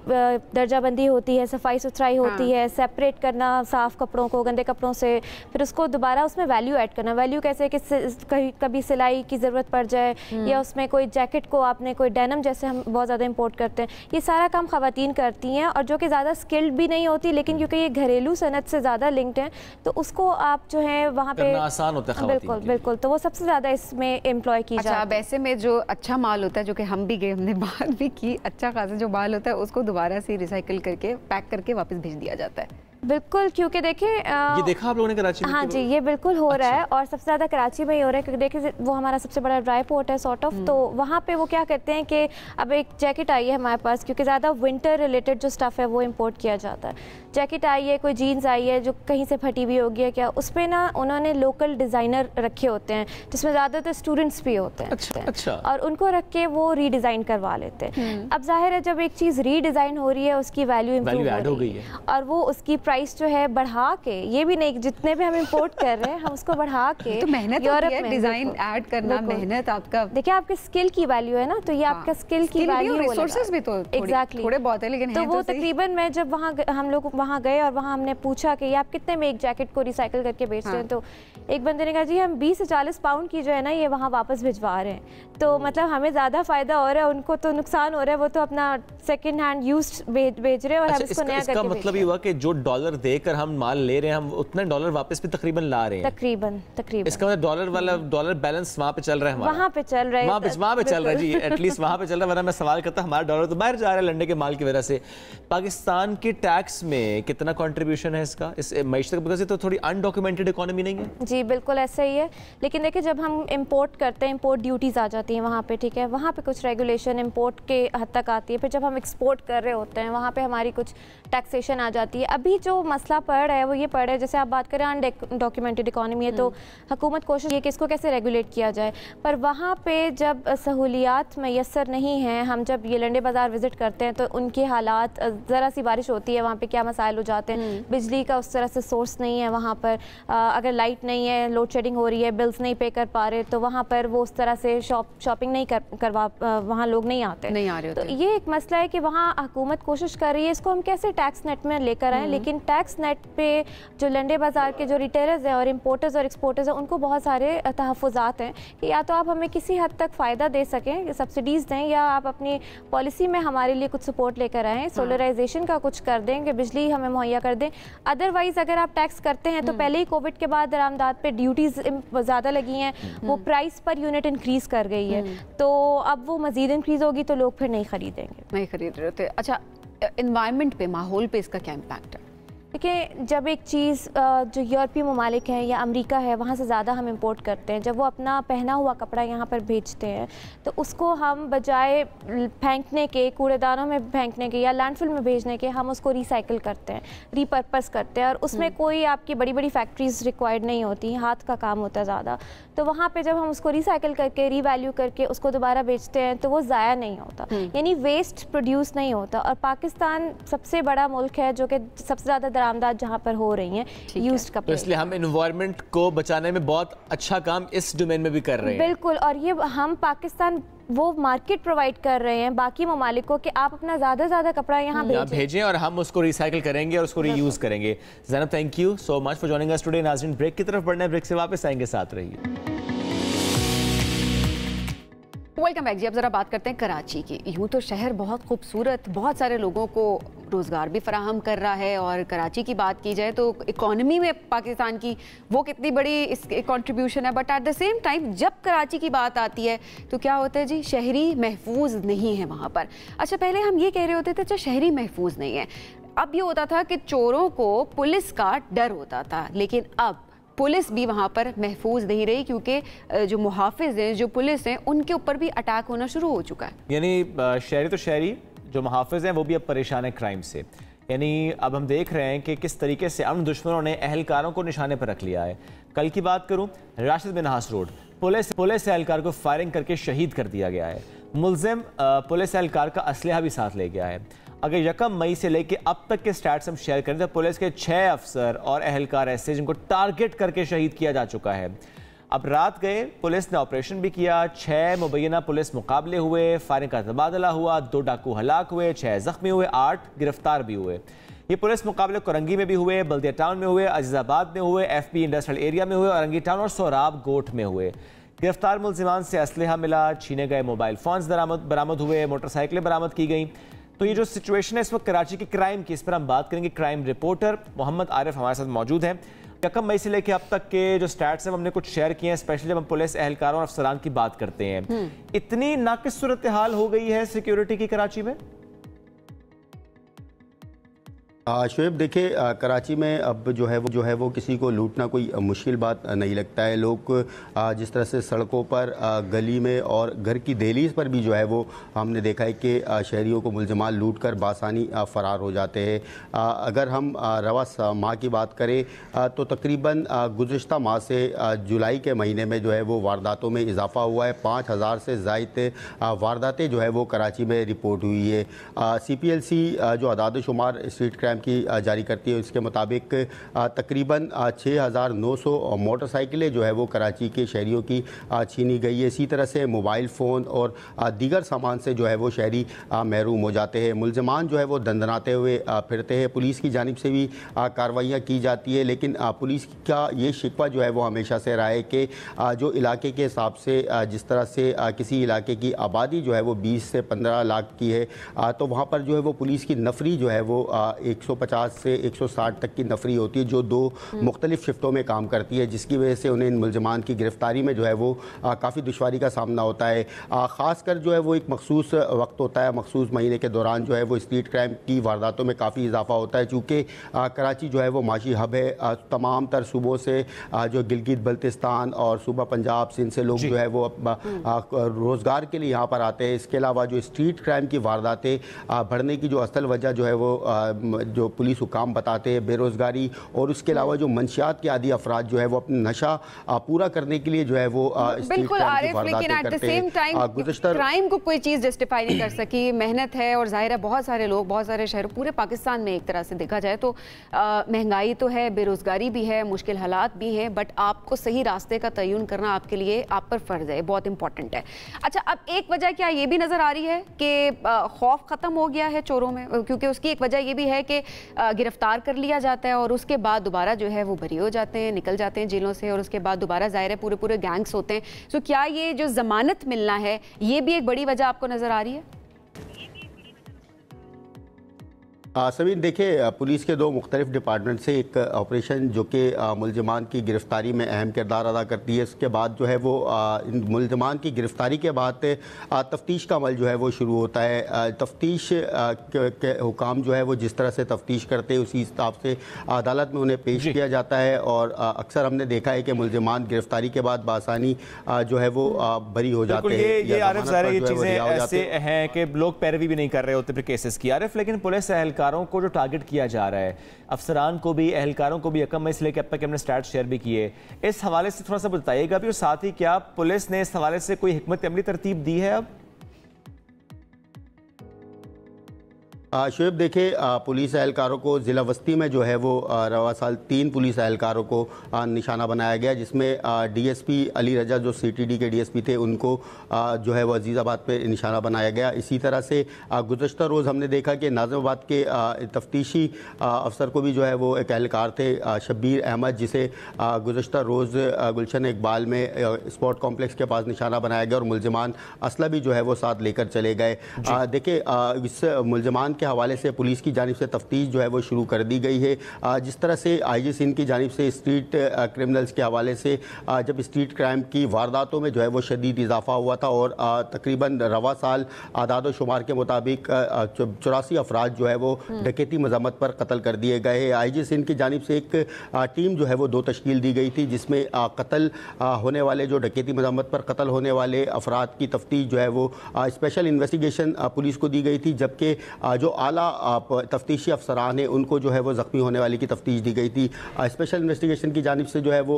दर्जाबंदी होती है, सफाई सुथराई होती है, सेपरेट करना साफ़ कपड़ों को गंदे कपड़ों से, फिर उसको दोबारा उसमें वैल्यू ऐड करना। वैल्यू कैसे कि कभी सिलाई की ज़रूरत पड़ जाए या उसमें कोई जैकेट को आपने कोई डेनम जैसे हम बहुत ज़्यादा इंपोर्ट करते हैं, ये सारा काम ख़वातीन करती हैं, और जो कि ज़्यादा स्किल्ड भी नहीं होती, लेकिन क्योंकि ये घरेलू सनत से ज़्यादा लिंक्ड हैं तो उसको आप जो है वहाँ पे आसान होता है। बिल्कुल बिल्कुल, तो वो सबसे ज़्यादा इसमें एम्प्लॉय की जाती है। अब ऐसे में जो अच्छा माल होता है, जो कि हम भी गए, हमने बात भी की, अच्छा खासा जो माल होता है उसको दोबारा से रिसाइकिल करके पैक करके वापस भेज दिया जाता है। बिल्कुल, क्योंकि देखें ये देखा आप लोगों ने कराची में? हाँ जी, ये बिल्कुल हो रहा है, और सबसे ज़्यादा कराची में ही हो रहा है, क्योंकि देखिए वो हमारा सबसे बड़ा ड्राई पोर्ट है सॉर्ट ऑफ। तो वहाँ पे वो क्या करते हैं कि अब एक जैकेट आई है हमारे पास, क्योंकि ज़्यादा विंटर रिलेटेड जो स्टफ़ है वो इम्पोर्ट किया जाता है। जैकेट आई है, कोई जीन्स आई है जो कहीं से फटी हुई होगी है क्या, उस पर ना उन्होंने लोकल डिज़ाइनर रखे होते हैं जिसमें ज़्यादातर स्टूडेंट्स भी होते हैं। अच्छा। और उनको रख के वो रीडिज़ाइन करवा लेते हैं। अब जाहिर है जब एक चीज़ रीडिज़ाइन हो रही है उसकी वैल्यू इम्प्रूव हो गई है, और वो उसकी प्राइस जो है बढ़ा के, ये भी नहीं जितने भी हम इंपोर्ट कर रहे हैं हम उसको बढ़ा के, तो मेहनत होती है डिजाइन ऐड करना, मेहनत आपका, देखिए आपके स्किल की वैल्यू है ना, तो ये आपका स्किल की वैल्यू, रिसोर्सेज भी तो एग्जैक्टली थोड़े बहुत है, लेकिन तो वो तकरीबन मैं जब वहाँ हम लोग वहाँ गए और वहाँ हमने पूछा कि ये आप कितने में एक जैकेट को रिसाइकिल करके बेच रहे हैं, तो एक बंदे ने कहा जी हम 20 से 40 पाउंड की जो है ना ये वहाँ वापस भिजवा रहे हैं। तो मतलब हमें ज़्यादा फायदा हो रहा है, उनको तो नुकसान हो रहा है, वो तो अपना सेकंड हैंड यूज्ड बेच रहे हैं और हम इसको नया करके मतलब ये हुआ कि जो डॉलर देकर हम माल ले रहे हैं हम उतना डॉलर वापस भी तकरीबन ला रहे हैं। तकरीबन इसका मतलब डॉलर वाला डॉलर बैलेंस वहाँ पे चल रहा है हमारा, वहाँ पे चल रहा है, वहाँ पे चल रहा है जी, एटलीस्ट वहाँ पे चल रहा है, वरना मैं सवाल करता हमारा डॉलर तो बाहर जा रहा है लंडे के माल की वजह से। पाकिस्तान के टैक्स में कितना कंट्रीब्यूशन है इसका, इस मईशत का, बिकॉज़ ये तो थोड़ी अनडॉक्यूमेंटेड इकोनॉमी नहीं है? जी बिल्कुल ऐसा ही है, लेकिन देखिए जब हम इंपोर्ट करते हैं इंपोर्ट ड्यूटीज़ आ जाती हैं वहाँ पे, ठीक है, वहाँ पे कुछ रेगुलेशन इंपोर्ट के हद तक आती है, फिर जब हम एक्सपोर्ट कर रहे होते हैं वहाँ पे हमारी कुछ टैक्सेशन आ जाती है। अभी जो मसला पड़ रहा है वो ये पड़ रहा है, जैसे आप बात करें अनडॉक्यूमेंटेड इकोनॉमी है, तो हुकूमत कोशिश ये कि इसको कैसे रेगुलेट किया जाए, पर वहाँ पे जब सहूलियात मैसर नहीं हैं, हम जब ये लंडे बाज़ार विज़िट करते हैं तो उनके हालात, ज़रा सी बारिश होती है वहाँ पे क्या मसाइल हो जाते हैं, बिजली का उस तरह से सोर्स नहीं है वहाँ पर, अगर लाइट नहीं है, लोड शेडिंग हो रही है, बिल्स नहीं पे कर पा रहे, तो वहाँ पर वो उस तरह से शॉपिंग नहीं करवा, वहाँ लोग नहीं आ रहे। तो ये एक मसला है कि वहाँ हुकूमत कोशिश कर रही है इसको हम कैसे टैक्स नेट में लेकर आएँ, लेकिन टैक्स नेट पे जो लंडे बाज़ार के जो रिटेलर्स हैं और इम्पोर्टर्स और एक्सपोर्टर्स हैं उनको बहुत सारे तहफ़्फ़ुज़ात हैं कि या तो आप हमें किसी हद तक फ़ायदा दे सकें, सब्सिडीज़ दें, या आप अपनी पॉलिसी में हमारे लिए कुछ सपोर्ट लेकर आएँ, सोलराइजेशन का कुछ कर दें कि बिजली हमें मुहैया कर दें। अदरवाइज़ अगर आप टैक्स करते हैं तो पहले ही कोविड के बाद दरामदात पे ड्यूटीज़ ज़्यादा लगी हैं, वो प्राइस पर यूनिट इंक्रीज़ कर गई है, तो अब वो मज़ीद इंक्रीज़ होगी तो लोग फिर नहीं ख़रीदेंगे, नहीं खरीद रहे थे। अच्छा, एनवायरनमेंट पे, माहौल पे इसका क्या इम्पैक्ट है? देखिए, जब एक चीज़ जो यूरोपीय ममालिक हैं या अमेरिका है वहाँ से ज़्यादा हम इंपोर्ट करते हैं, जब वो अपना पहना हुआ कपड़ा यहाँ पर बेचते हैं तो उसको हम बजाय फेंकने के, कूड़ेदानों में फेंकने के या लैंडफिल में भेजने के, हम उसको रिसाइकिल करते हैं, रीपर्पस करते हैं, और उसमें कोई आपकी बड़ी बड़ी फैक्ट्रीज रिक्वायर्ड नहीं होती, हाथ का काम होता है ज़्यादा। तो वहाँ पे जब हम उसको रिसाइकिल करके, रीवैल्यू करके उसको दोबारा बेचते हैं तो वो ज़ाया नहीं होता, यानी वेस्ट प्रोड्यूस नहीं होता। और पाकिस्तान सबसे बड़ा मुल्क है जो कि सबसे ज़्यादा दरामदात जहाँ पर हो रही हैं यूज्ड कपड़े, तो इसलिए हम एनवायरनमेंट को बचाने में बहुत अच्छा काम इस डोमेन में भी कर रहे हैं। बिल्कुल, और ये हम पाकिस्तान वो मार्केट प्रोवाइड कर रहे हैं बाकी ममालिक को कि आप अपना ज़्यादा कपड़ा यहाँ भेजें और हम उसको रिसाइकिल करेंगे और उसको रीयूज़ करेंगे। Zainab, thank you so much for joining us today. नाज़रीन, ब्रेक की तरफ बढ़ना है, ब्रेक से वापस आएंगे, साथ रहिए। वेलकम बैक जी। अब ज़रा बात करते हैं कराची की। यूँ तो शहर बहुत खूबसूरत, बहुत सारे लोगों को रोज़गार भी फराहम कर रहा है, और कराची की बात की जाए तो इकॉनमी में पाकिस्तान की वो कितनी बड़ी इसकी कंट्रीब्यूशन है, but at the same time जब कराची की बात आती है तो क्या होता है जी, शहरी महफूज नहीं है वहाँ पर। अच्छा, पहले हम ये कह रहे होते थे अच्छा शहरी महफूज नहीं है, अब ये होता था कि चोरों को पुलिस का डर होता था, लेकिन अब पुलिस भी वहाँ पर महफूज नहीं रही, क्योंकि जो मुहाफिज हैं, जो पुलिस हैं, उनके ऊपर भी अटैक होना शुरू हो चुका है। यानी शहरी तो शहरी, जो मुहाफिज हैं वो भी अब परेशान है क्राइम से। यानी अब हम देख रहे हैं कि किस तरीके से अमन दुश्मनों ने अहलकारों को निशाने पर रख लिया है। कल की बात करूँ, राशिद मिन्हास रोड पुलिस एहलकार को फायरिंग करके शहीद कर दिया गया है। मुलजिम पुलिस एहलकार का असलहा भी साथ ले गया है। अगर 1 मई से लेकर अब तक के स्टैट्स हम शेयर करें तो पुलिस के 6 अफसर और एहलकार ऐसे जिनको टारगेट करके शहीद किया जा चुका है। अब रात गए, पुलिस ने ऑपरेशन भी किया, 6 मुबैना पुलिस मुकाबले हुए, फायरिंग का तबादला हुआ, 2 डाकू हलाक हुए, 6 जख्मी हुए, 8 गिरफ्तार भी हुए। ये पुलिस मुकाबले कोरंगी में भी हुए, बल्दिया टाउन में हुए, अजीजाबाद में हुए, FB इंडस्ट्रियल एरिया में हुए, औरंगी टाउन और सोराब गोट में हुए। गिरफ्तार मुलजिमान से असलहा मिला, छीने गए मोबाइल फोन्स बरामद हुए, मोटरसाइकिलें बरामद की गई। तो ये जो सिचुएशन है इस वक्त कराची के क्राइम की, इस पर हम बात करेंगे। क्राइम रिपोर्टर मोहम्मद आरिफ हमारे साथ मौजूद हैं। 1 मई से लेकर अब तक के जो स्टैट्स हैं हमने कुछ शेयर किए हैं, स्पेशली जब हम पुलिस एहलकारों और अफसरान की बात करते हैं। इतनी नाकिस सूरत हाल हो गई है सिक्योरिटी की कराची में? शोएब, देखिए कराची में अब जो है वो किसी को लूटना कोई मुश्किल बात नहीं लगता है। लोग जिस तरह से सड़कों पर, गली में और घर की दहलीज पर भी जो है वो हमने देखा है कि शहरियों को मुलजमान लूट कर बासानी फ़रार हो जाते हैं। अगर हम रवा माह की बात करें तो तकरीबन गुज़िश्ता माह से जुलाई के महीने में जो है वो वारदातों में इजाफ़ा हुआ है। 5000 से ज़ायद वारदातें जो है वो कराची में रिपोर्ट हुई है। CPLC जो अदाद शुमार स्ट्रीट क्राइम की जारी करती है, इसके मुताबिक तकरीबन 6900 मोटरसाइकिलें जो है वो कराची के शहरियों की छीनी गई है। इसी तरह से मोबाइल फ़ोन और दीगर सामान से जो है वो शहरी महरूम हो जाते हैं। मुलजमान जो है वो दंदनाते हुए फिरते हैं। पुलिस की जानिब से भी कार्रवाइयाँ की जाती है, लेकिन पुलिस का ये शिकवा जो है वो हमेशा से रहा है कि जो इलाके के हिसाब से जिस तरह से किसी इलाके की आबादी जो है वो 20 से 15 लाख की है, तो वहाँ पर जो है वो पुलिस की नफरी जो है वो 150 से 160 तक की नफरी होती है, जो 2 मुख्तलिफ शिफ्टों में काम करती है, जिसकी वजह से उन्हें इन मुलजमान की गिरफ्तारी में जो है वो काफ़ी दुश्वारी का सामना होता है। ख़ासकर जो है वो एक मखसूस वक्त होता है, मखसूस महीने के दौरान जो है वो स्ट्रीट क्राइम की वारदातों में काफ़ी इजाफा होता है। चूँकि कराची जो है वो माशी हब है, तमाम तर सूबों से जो गिलगित बल्तिस्तान और सूबा पंजाब, सिंध से लोग जो है वो रोज़गार के लिए यहाँ पर आते हैं। इसके अलावा जो स्ट्रीट क्राइम की वारदातें बढ़ने की जो असल वजह जो है वो जो पुलिस हुकाम बताते हैं बेरोज़गारी, और उसके अलावा जो मंशियात के आदि अफराद जो है वो अपना नशा पूरा करने के लिए जो है वो बिल्कुल आरिफ, लेकिन at the same time crime को कोई चीज़ जस्टिफाई नहीं कर सकी। मेहनत है और जाहिर है बहुत सारे लोग, बहुत सारे शहरों, पूरे पाकिस्तान में एक तरह से देखा जाए तो महंगाई तो है, बेरोज़गारी भी है, मुश्किल हालात भी हैं, बट आपको सही रास्ते का तयन करना आपके लिए आप पर फ़र्ज़ है, बहुत इंपॉर्टेंट है। अच्छा, अब एक वजह क्या ये भी नज़र आ रही है कि खौफ ख़त्म हो गया है चोरों में, क्योंकि उसकी एक वजह ये भी है कि उनके गिरफ्तार कर लिया जाता है और उसके बाद दोबारा जो है वो बरी हो जाते हैं, निकल जाते हैं जेलों से और उसके बाद दोबारा जाहिर है पूरे गैंग्स होते हैं। तो क्या ये जो जमानत मिलना है ये भी एक बड़ी वजह आपको नजर आ रही है? सभी देखिए, पुलिस के दो मुख्तलिफ डिपार्टमेंट से एक ऑपरेशन जो कि मुलजमान की गिरफ्तारी में अहम किरदार अदा करती है, उसके बाद जो है वो इन मुलजमान की गिरफ्तारी के बाद तफ्तीश का अमल जो है वो शुरू होता है। तफ्तीश के हुकाम जो है वो जिस तरह से तफ्तीश करते हैं उसी हिसाब से अदालत में उन्हें पेश किया जाता है और अक्सर हमने देखा है कि मुलजमान गिरफ्तारी के बाद बासानी जो है वो बरी हो जाते हैं। ये आरिफ ज़ाहिर है, ये चीज़ें ऐसे हैं कि लोग पैरवी भी नहीं कर रहे होते फिर केसेस की आरिफ, लेकिन पुलिस एहलकारों को जो टारगेट किया जा रहा है, अफसरान को भी, एहलकारों को भी, यकम मई से लेकर अब तक हमने स्टैट शेयर भी किए, इस हवाले से थोड़ा सा बताइएगा भी और साथ ही क्या पुलिस ने इस हवाले से कोई हिकमत अमली तरतीब दी है अब? शुएब देखिए, पुलिस एहलकारों को ज़िला वस्ती में जो है वो रवा साल 3 पुलिस एहलकारों को निशाना बनाया गया, जिसमें डीएसपी अली रजा जो सीटीडी के डीएसपी थे उनको जो है वो अजीज़ाबाद पे निशाना बनाया गया। इसी तरह से गुज़श्ता रोज़ हमने देखा कि नाज़िमाबाद के तफ्तीशी अफसर को भी जो है वो एक एहलकार थे शब्बीर अहमद, जिसे गुज़श्ता रोज़ गुलशन इकबाल में स्पोर्ट कॉम्प्लेक्स के पास निशाना बनाया गया और मुलजमान असला भी जो है वो साथ लेकर चले गए। देखिए, इस मुलजमान के हवाले से पुलिस की जानिब से तफ्तीश जो है वो शुरू कर दी गई है। जिस तरह से आईजी सिंध की जानिब से स्ट्रीट क्रिमिनल्स के हवाले से जब स्ट्रीट क्राइम की वारदातों में जो है वो शदीद इजाफा हुआ था और तकरीबन रवा साल आदाद शुमार के मुताबिक 84 अफराद जो है वो डकैती मजम्मत पर कत्ल कर दिए गए हैं। आईजी सिंध की जानिब से एक टीम जो है वो 2 तश्कील दी गई थी, जिसमें कत्ल होने वाले, जो डकैती मजम्मत पर कत्ल होने वाले अफराद की तफ्तीश जो है वो स्पेशल इन्वेस्टिगेशन पुलिस को दी गई थी, जबकि जो आला तफ्तीशी अफसरान हैं उनको जो है वो ज़ख्मी होने वाले की तफ्तीश दी गई थी। स्पेशल इन्वेस्टिगेशन की जानिब से जो है वो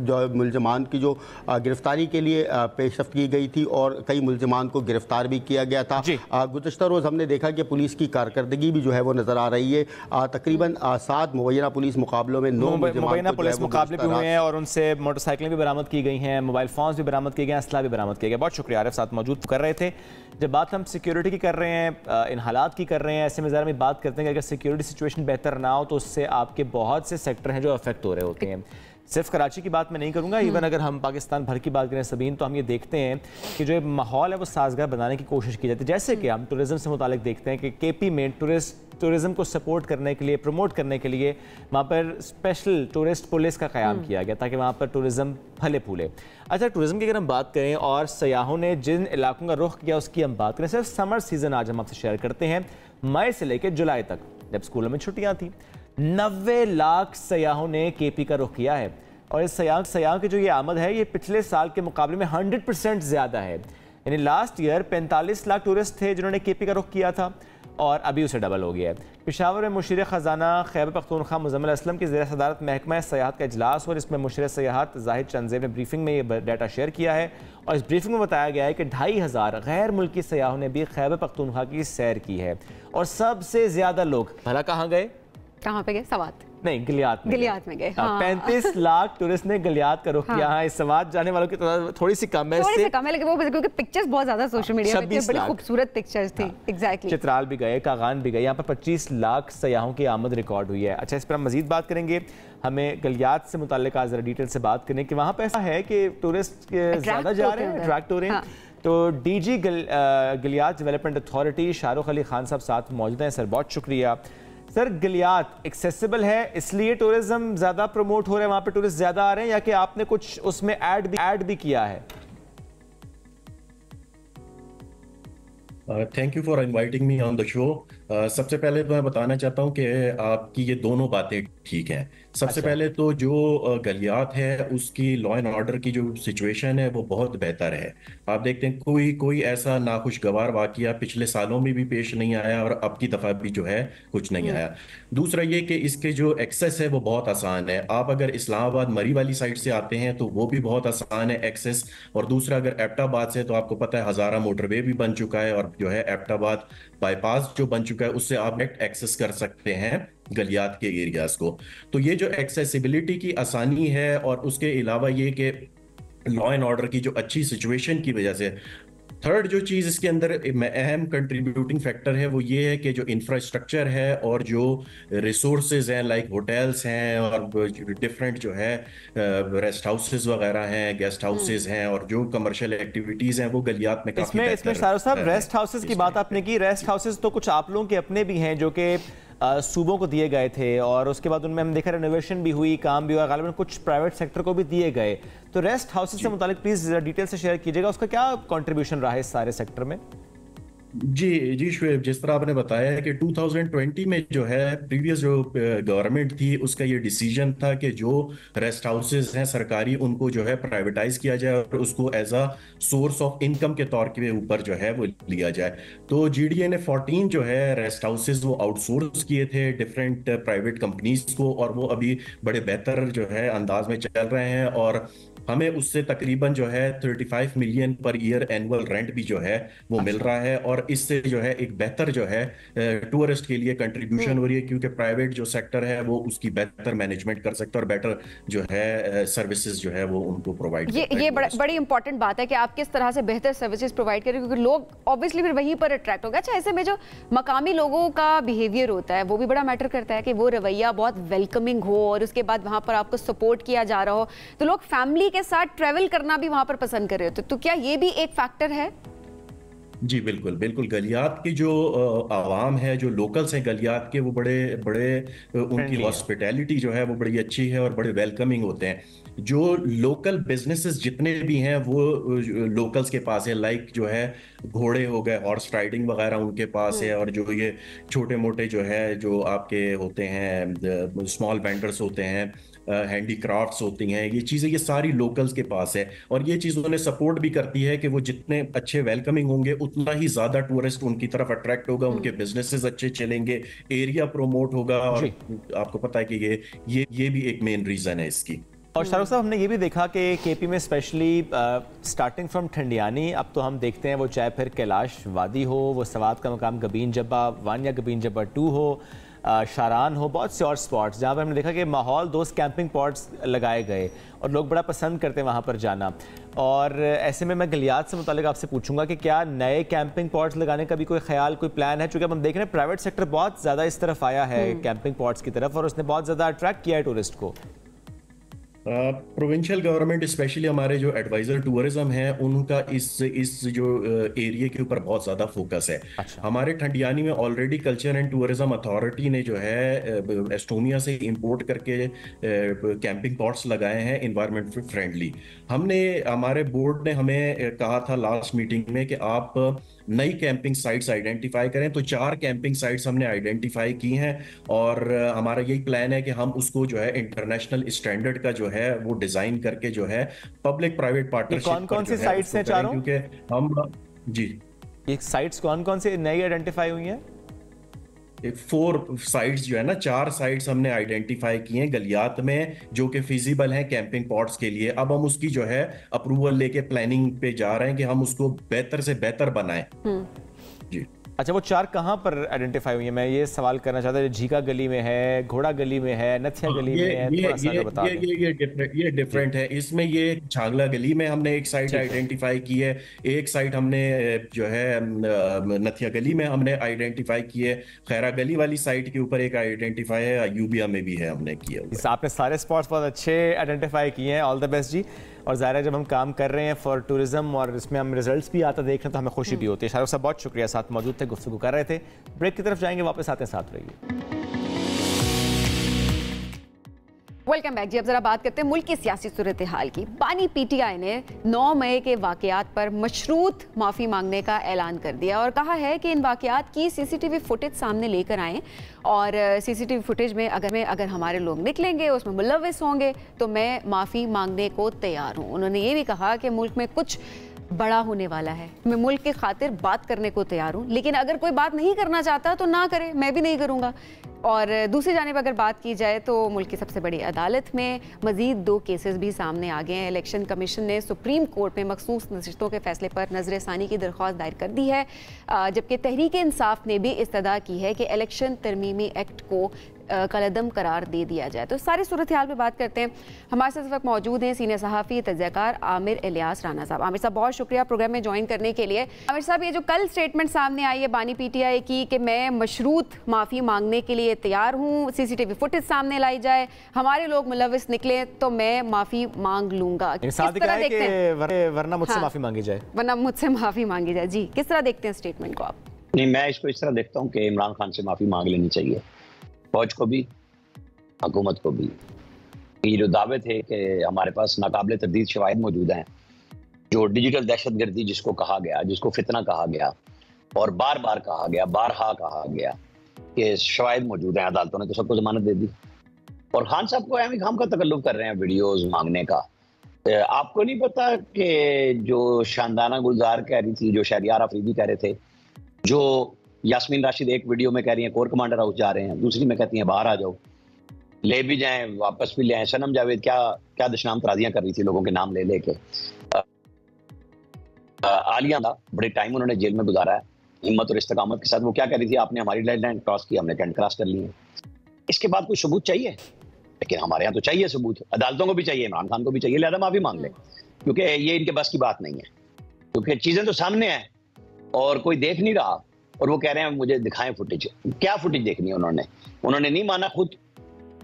जो मुलजमान की जो गिरफ्तारी के लिए पेशरफ्त की गई थी और कई मुलजमान को गिरफ्तार भी किया गया था। गुज़श्ता रोज़ हमने देखा कि पुलिस की कारकर्दगी भी जो है वो नज़र आ रही है। तकरीबन 7 मुबैना पुलिस मुकाबलों में 9 मुबैना पुलिस मुकाबले भी हुए हैं और उनसे मोटरसाइकिलें भी बरामद की गई हैं, मोबाइल फ़ोन्स भी बरामद किए गए, असला भी बरामद किया गया। बहुत शुक्रिया आरिफ, साथ मौजूद कर रहे थे। जब बात हम सिक्योरिटी की कर रहे हैं, इन हालात की कर रहे हैं, ऐसे में ज़रा में बात करते हैं कि अगर सिक्योरिटी सिचुएशन बेहतर ना हो तो उससे आपके बहुत से सेक्टर हैं जो अफेक्ट हो रहे होते हैं। सिर्फ कराची की बात मैं नहीं करूंगा, इवन अगर हम पाकिस्तान भर की बात करें सबीन, तो हम ये देखते हैं कि जो माहौल है वो साजगार बनाने की कोशिश की जाती है। जैसे कि हम टूरिज़्म से मुतालिक देखते हैं कि केपी में टूरिज़्म को सपोर्ट करने के लिए, प्रमोट करने के लिए वहाँ पर स्पेशल टूरिस्ट पुलिस का क़याम किया गया ताकि वहाँ पर टूरिज़्म फले फूले। अच्छा, टूरिज़्म की अगर हम बात करें और सयाहों ने जिन इलाकों का रुख किया उसकी हम बात करें, सिर्फ समर सीज़न आज हम आपसे शेयर करते हैं। मई से लेकर जुलाई तक जब स्कूलों में छुट्टियाँ थी, 90 लाख सयाहों ने केपी का रुख किया है और इस सयाह की जो ये आमद है ये पिछले साल के मुकाबले में 100% ज़्यादा है। यानी लास्ट ईयर 45 लाख टूरिस्ट थे जिन्होंने केपी का रुख किया था और अभी उसे डबल हो गया है। पेशावर में मुशीर ख़जाना खैबर पख्तूनख्वा मुज़म्मिल असलम की ज़ेर सदारत महकमा सयाहत का इजलास और इसमें मुशीर सयाहत जाहिद चंदेब ने ब्रीफिंग में ये डाटा शेयर किया है और इस ब्रीफिंग में बताया गया है कि 2500 गैर मुल्की सयाहों ने भी खैबर पख्तूनख्वा की सैर की है और सबसे ज़्यादा लोग भला कहाँ गए? कहाँ पे गए? सवात नहीं, गिलियात में गए। 35 लाख टूरिस्ट ने गिलियात का रुख किया है। इस सवात जाने वालों की थोड़ी सी कम है, लेकिन वो क्योंकि पिक्चर्स बहुत ज्यादा सोशल मीडिया पे थे, बड़ी खूबसूरत पिक्चर्स थी। एग्जैक्टली, चित्राल भी गए, कागान भी गए, यहाँ पर 25 लाख सयाहों की आमद रिकॉर्ड हुई है। अच्छा, इस पर हम मजीद बात करेंगे। हमें गिलियात से मुताल्लिक आज जरा डिटेल से बात करें कि वहाँ पर ऐसा है कि टूरिस्ट ज़्यादा जा रहे हैं, अट्रैक्ट हो रहे हैं। तो DG Gilgit development authority Shahrukh Ali Khan साहब साथ मौजूद हैं। सर बहुत शुक्रिया। सर, गिलियात एक्सेसिबल है इसलिए टूरिज्म ज़्यादा प्रमोट हो रहा है, वहाँ पे टूरिस्ट ज़्यादा आ रहे हैं, या कि आपने कुछ उसमें ऐड भी किया है? Thank you for inviting me on the show. सबसे पहले तो मैं बताना चाहता हूँ कि आपकी ये दोनों बातें ठीक हैं। सबसे पहले तो जो गलियात है उसकी लॉ एंड ऑर्डर की जो सिचुएशन है वो बहुत बेहतर है। आप देखते हैं कोई ऐसा नाखुशगवार वाकया पिछले सालों में भी पेश नहीं आया और अब की दफ़ा भी जो है कुछ नहीं आया। दूसरा ये कि इसके जो एक्सेस है वो बहुत आसान है। आप अगर इस्लामाबाद मरी वाली साइड से आते हैं तो वो भी बहुत आसान है एक्सेस, और दूसरा अगर एबटाबाद से, तो आपको पता है हज़ारा मोटरवे भी बन चुका है और जो है एबटाबाद बाईपास जो बन चुका है उससे आप एक्सेस कर सकते हैं गलियात के एरियाज को। तो ये जो एक्सेसिबिलिटी की आसानी है और उसके अलावा ये कि लॉ एंड ऑर्डर की जो अच्छी सिचुएशन की वजह से थर्ड जो चीज़ इसके अंदर अहम कंट्रीब्यूटिंग फैक्टर है वो ये है कि जो इंफ्रास्ट्रक्चर है और जो रिसोर्सेज हैं, लाइक होटल्स हैं और डिफरेंट जो है रेस्ट हाउसेज वगैरह हैं, गेस्ट हाउसेज हैं, और जो कमर्शियल एक्टिविटीज़ हैं वो गलियात में काफ़ी इसमें शाहरुख साहब रेस्ट हाउसेज की बात आपने की। रेस्ट हाउसेज तो कुछ आप लोगों के अपने भी हैं जो कि सूबों को दिए गए थे और उसके बाद उनमें हम देखा रेनोवेशन भी हुई, काम भी हुआ, गालिबन कुछ प्राइवेट सेक्टर को भी दिए गए। तो रेस्ट हाउसेज से मुतालिक प्लीज डिटेल से शेयर कीजिएगा, उसका क्या कंट्रीब्यूशन रहा है इस सारे सेक्टर में? जी शुएब, जिस तरह आपने बताया है कि 2020 में जो है प्रीवियस जो गवर्नमेंट थी उसका ये डिसीजन था कि जो रेस्ट हाउसेज हैं सरकारी उनको जो है प्राइवेटाइज किया जाए और उसको as a source of income के तौर के ऊपर जो है वो लिया जाए। तो जीडीए ने 14 जो है रेस्ट हाउसेज वो आउटसोर्स किए थे डिफरेंट प्राइवेट कंपनीज को, और वो अभी बड़े बेहतर जो है अंदाज में चल रहे हैं और हमें उससे तकरीबन जो है 35 million per year annual rent भी जो है वो मिल रहा है, और इससे जो है एक बेहतर जो है टूरिस्ट के लिए कंट्रीब्यूशन हो रही है, क्योंकि प्राइवेट जो सेक्टर है वो उसकी बेहतर मैनेजमेंट कर सकता है और बेटर जो है सर्विसेज जो है वो उनको प्रोवाइड ये बड़ी इंपॉर्टेंट बात है कि आप किस तरह से बेहतर सर्विसेज प्रोवाइड करें, क्योंकि लोग ऑब्वियसली फिर वहीं पर अट्रैक्ट होगा। अच्छा, ऐसे में जो मकामी लोगों का बिहेवियर होता है वो भी बड़ा मैटर करता है कि वो रवैया बहुत वेलकमिंग हो और उसके बाद वहां पर आपको सपोर्ट किया जा रहा हो, तो लोग फैमिली के साथ ट्रैवल करना भी वहां पर पसंद कर रहे होते, तो क्या ये भी एक फैक्टर है? जी बिल्कुल बिल्कुल। गलियात की जो आवाम है, जो लोकल्स हैं गलियात के, वो बड़े बड़े उनकी हॉस्पिटैलिटी जो है वो बड़ी अच्छी है और बड़े वेलकमिंग होते हैं। जो लोकल बिजनेसेस जितने भी हैं वो लोकल्स के पास है, लाइक जो है घोड़े हो गए, हॉर्स राइडिंग वगैरह उनके पास है, और जो ये छोटे मोटे जो है जो आपके होते हैं स्मॉल वेंडर्स होते हैं, हैंडीक्राफ्ट्स होती हैं, ये चीज़ें ये सारी लोकल्स के पास है, और ये चीज़ उन्हें सपोर्ट भी करती है कि वो जितने अच्छे वेलकमिंग होंगे उतना ही ज़्यादा टूरिस्ट उनकी तरफ अट्रैक्ट होगा, उनके बिजनेसेस अच्छे चलेंगे, एरिया प्रोमोट होगा, और आपको पता है कि ये भी एक मेन रीज़न है इसकी। और शाहरुख साहब, हमने ये भी देखा कि केपी में स्पेशली स्टार्टिंग फ्रॉम ठंडियानी, अब तो हम देखते हैं वो चाहे फिर कैलाश वादी हो, वो सवात का मकाम गबीन जब्बा 1 या गबीन जब्बा 2 हो, शारान हो, बहुत से और स्पॉट्स जहाँ पर हमने देखा कि माहौल दोस्त कैंपिंग पॉट्स लगाए गए और लोग बड़ा पसंद करते हैं वहाँ पर जाना। और ऐसे में मैं गलियात से मुतालिक आपसे पूछूंगा कि क्या नए कैंपिंग पॉट्स लगाने का भी कोई ख्याल, कोई प्लान है? चूँकि अब हम देख रहे हैं प्राइवेट सेक्टर बहुत ज़्यादा इस तरफ आया है कैंपिंग पॉट्स की तरफ, और उसने बहुत ज़्यादा अट्रैक्ट किया है टूरिस्ट को। प्रोविंशियल गवर्नमेंट स्पेशली हमारे जो एडवाइजर टूरिज्म है उनका इस जो एरिया के ऊपर बहुत ज़्यादा फोकस है। अच्छा। हमारे ठंडियानी में already culture and tourism authority ने जो है एस्टोनिया से इंपोर्ट करके कैंपिंग पॉट्स लगाए हैं इन्वायरमेंट फ्रेंडली। हमारे बोर्ड ने हमें कहा था लास्ट मीटिंग में कि आप नई कैंपिंग साइट्स आइडेंटिफाई करें, तो 4 कैंपिंग साइट्स हमने आइडेंटिफाई की हैं, और हमारा यही प्लान है कि हम उसको जो है इंटरनेशनल स्टैंडर्ड का जो है वो डिजाइन करके जो है पब्लिक प्राइवेट पार्टनरशिप। कौन-कौन सी साइट्स हैं चारों? क्योंकि हम जी ये साइट्स कौन-कौन से नई आइडेंटिफाई हुई हैं? 4 साइट्स जो है ना, 4 साइट्स हमने आइडेंटिफाई किए हैं गलियात में जो कि फिजिबल हैं कैंपिंग पॉट्स के लिए। अब हम उसकी जो है अप्रूवल लेके प्लानिंग पे जा रहे हैं कि हम उसको बेहतर से बेहतर बनाएं। जी अच्छा, वो 4 कहाँ पर आइडेंटिफाई हुई है? मैं ये सवाल करना चाहता हूँ। झीका गली में है, घोड़ा गली में है, नथिया गली में है, थोड़ा सा बता दें। ये डिफरेंट है। इसमें ये झांगला गली में हमने एक साइट आइडेंटिफाई की है, एक साइट हमने जो है नथिया गली में हमने आइडेंटिफाई की है, खैरा गली वाली साइट के ऊपर एक आइडेंटिफाई है, अयूबिया में भी है हमने किया। आपने सारे स्पॉट्स बहुत अच्छे आइडेंटिफाई किए हैं, ऑल द बेस्ट जी। और ज़ाहिर है जब हम काम कर रहे हैं फॉर टूरिज्म और इसमें हम रिजल्ट्स भी आता देख रहे हैं तो हमें खुशी भी होती है। शाहरुख साहब बहुत शुक्रिया, साथ मौजूद थे, गुफ्तगू कर रहे थे। ब्रेक की तरफ जाएंगे, वापस आते हैं, साथ रहिए। वेलकम बैक जी। अब जरा बात करते हैं मुल्क की सियासी सूरत हाल की। बानी पीटीआई ने 9 मई के वाकयात पर मशरूत माफ़ी मांगने का ऐलान कर दिया और कहा है कि इन वाकयात की सीसीटीवी फुटेज सामने लेकर आएँ और सीसीटीवी फुटेज में अगर हमारे लोग निकलेंगे, उसमें मुलव्विस होंगे, तो मैं माफ़ी मांगने को तैयार हूँ। उन्होंने ये भी कहा कि मुल्क में कुछ बड़ा होने वाला है, मैं मुल्क की खातिर बात करने को तैयार हूँ, लेकिन अगर कोई बात नहीं करना चाहता तो ना करे, मैं भी नहीं करूँगा। और दूसरी जानिब अगर बात की जाए तो मुल्क की सबसे बड़ी अदालत में मजीद 2 केसेस भी सामने आ गए हैं। इलेक्शन कमीशन ने सुप्रीम कोर्ट में मखसूस नशिस्तों के फैसले पर नज़र-ए-सानी की दरख्वास्त दायर कर दी है, जबकि तहरीक इंसाफ ने भी इस्तदा की है कि इलेक्शन तरमीमी एक्ट को कलअदम करार दे दिया जाए। तो सारी सूरत हाल पे बात करते हैं। हमारे साथ इस वक्त मौजूद हैं सीनियर सहाफ़ी तजज़ियाकार आमिर इलियास राना साहब। आमिर साहब बहुत शुक्रिया प्रोग्राम में ज्वाइन करने के लिए। आमिर साहब, ये जो कल स्टेटमेंट सामने आई है बानी पीटीआई की कि मैं मशरूत माफ़ी मांगने के लिए तैयार हूँ, CCTV फुटेज सामने लाई जाए, हमारे लोग मुलविस निकले तो मैं माफ़ी मांग लूंगा, वरना मुझसे माफ़ी मांगी जाए, वरना मुझसे माफ़ी मांगी जाए। जी, किस तरह देखते हैं स्टेटमेंट को आप? नहीं, मैं इसको इस तरह देखता हूँ कि इमरान खान से माफ़ी मांग लेनी चाहिए, फौज को भी, हुकूमत को भी। ये जो दावे थे कि हमारे पास नाकाबिले तरदीद शवाहिद मौजूद हैं, जो डिजिटल दहशतगर्दी जिसको कहा गया, जिसको फितना कहा गया और बार बार कहा गया, बारहा कहा गया कि शवाहिद मौजूद हैं, अदालतों ने तो सबको जमानत दे दी। और खान साहब को अहम काम का तकल्लुफ कर रहे हैं वीडियोस मांगने का। आपको नहीं पता कि जो शानदाना गुलजार कह रही थी, जो शहरियार अफरीदी कह रहे थे, जो यास्मीन राशिद एक वीडियो में कह रही हैं कोर कमांडर हाउस जा रहे हैं, दूसरी में कहती हैं बाहर आ जाओ, ले भी जाएं वापस भी ले आए। सनम जावेद क्या दशनाम तराजियां कर रही थी लोगों के नाम ले लेके। आलिया का बड़े टाइम उन्होंने जेल में गुजारा है हिम्मत और इस्तकामत के साथ। वो क्या कह रही थी, आपने हमारी लाइन क्रॉस की, हमने कैंट क्रॉस कर लिए। इसके बाद कोई सबूत चाहिए, लेकिन हमारे यहाँ तो चाहिए सबूत, अदालतों को भी चाहिए, इमरान खान को भी चाहिए, लिहाजा माफी मांग ले, क्योंकि ये इनके बस की बात नहीं है, क्योंकि चीजें तो सामने हैं और कोई देख नहीं रहा। और वो कह रहे हैं मुझे दिखाएं फुटेज। क्या फुटेज देखनी है उन्होंने नहीं माना खुद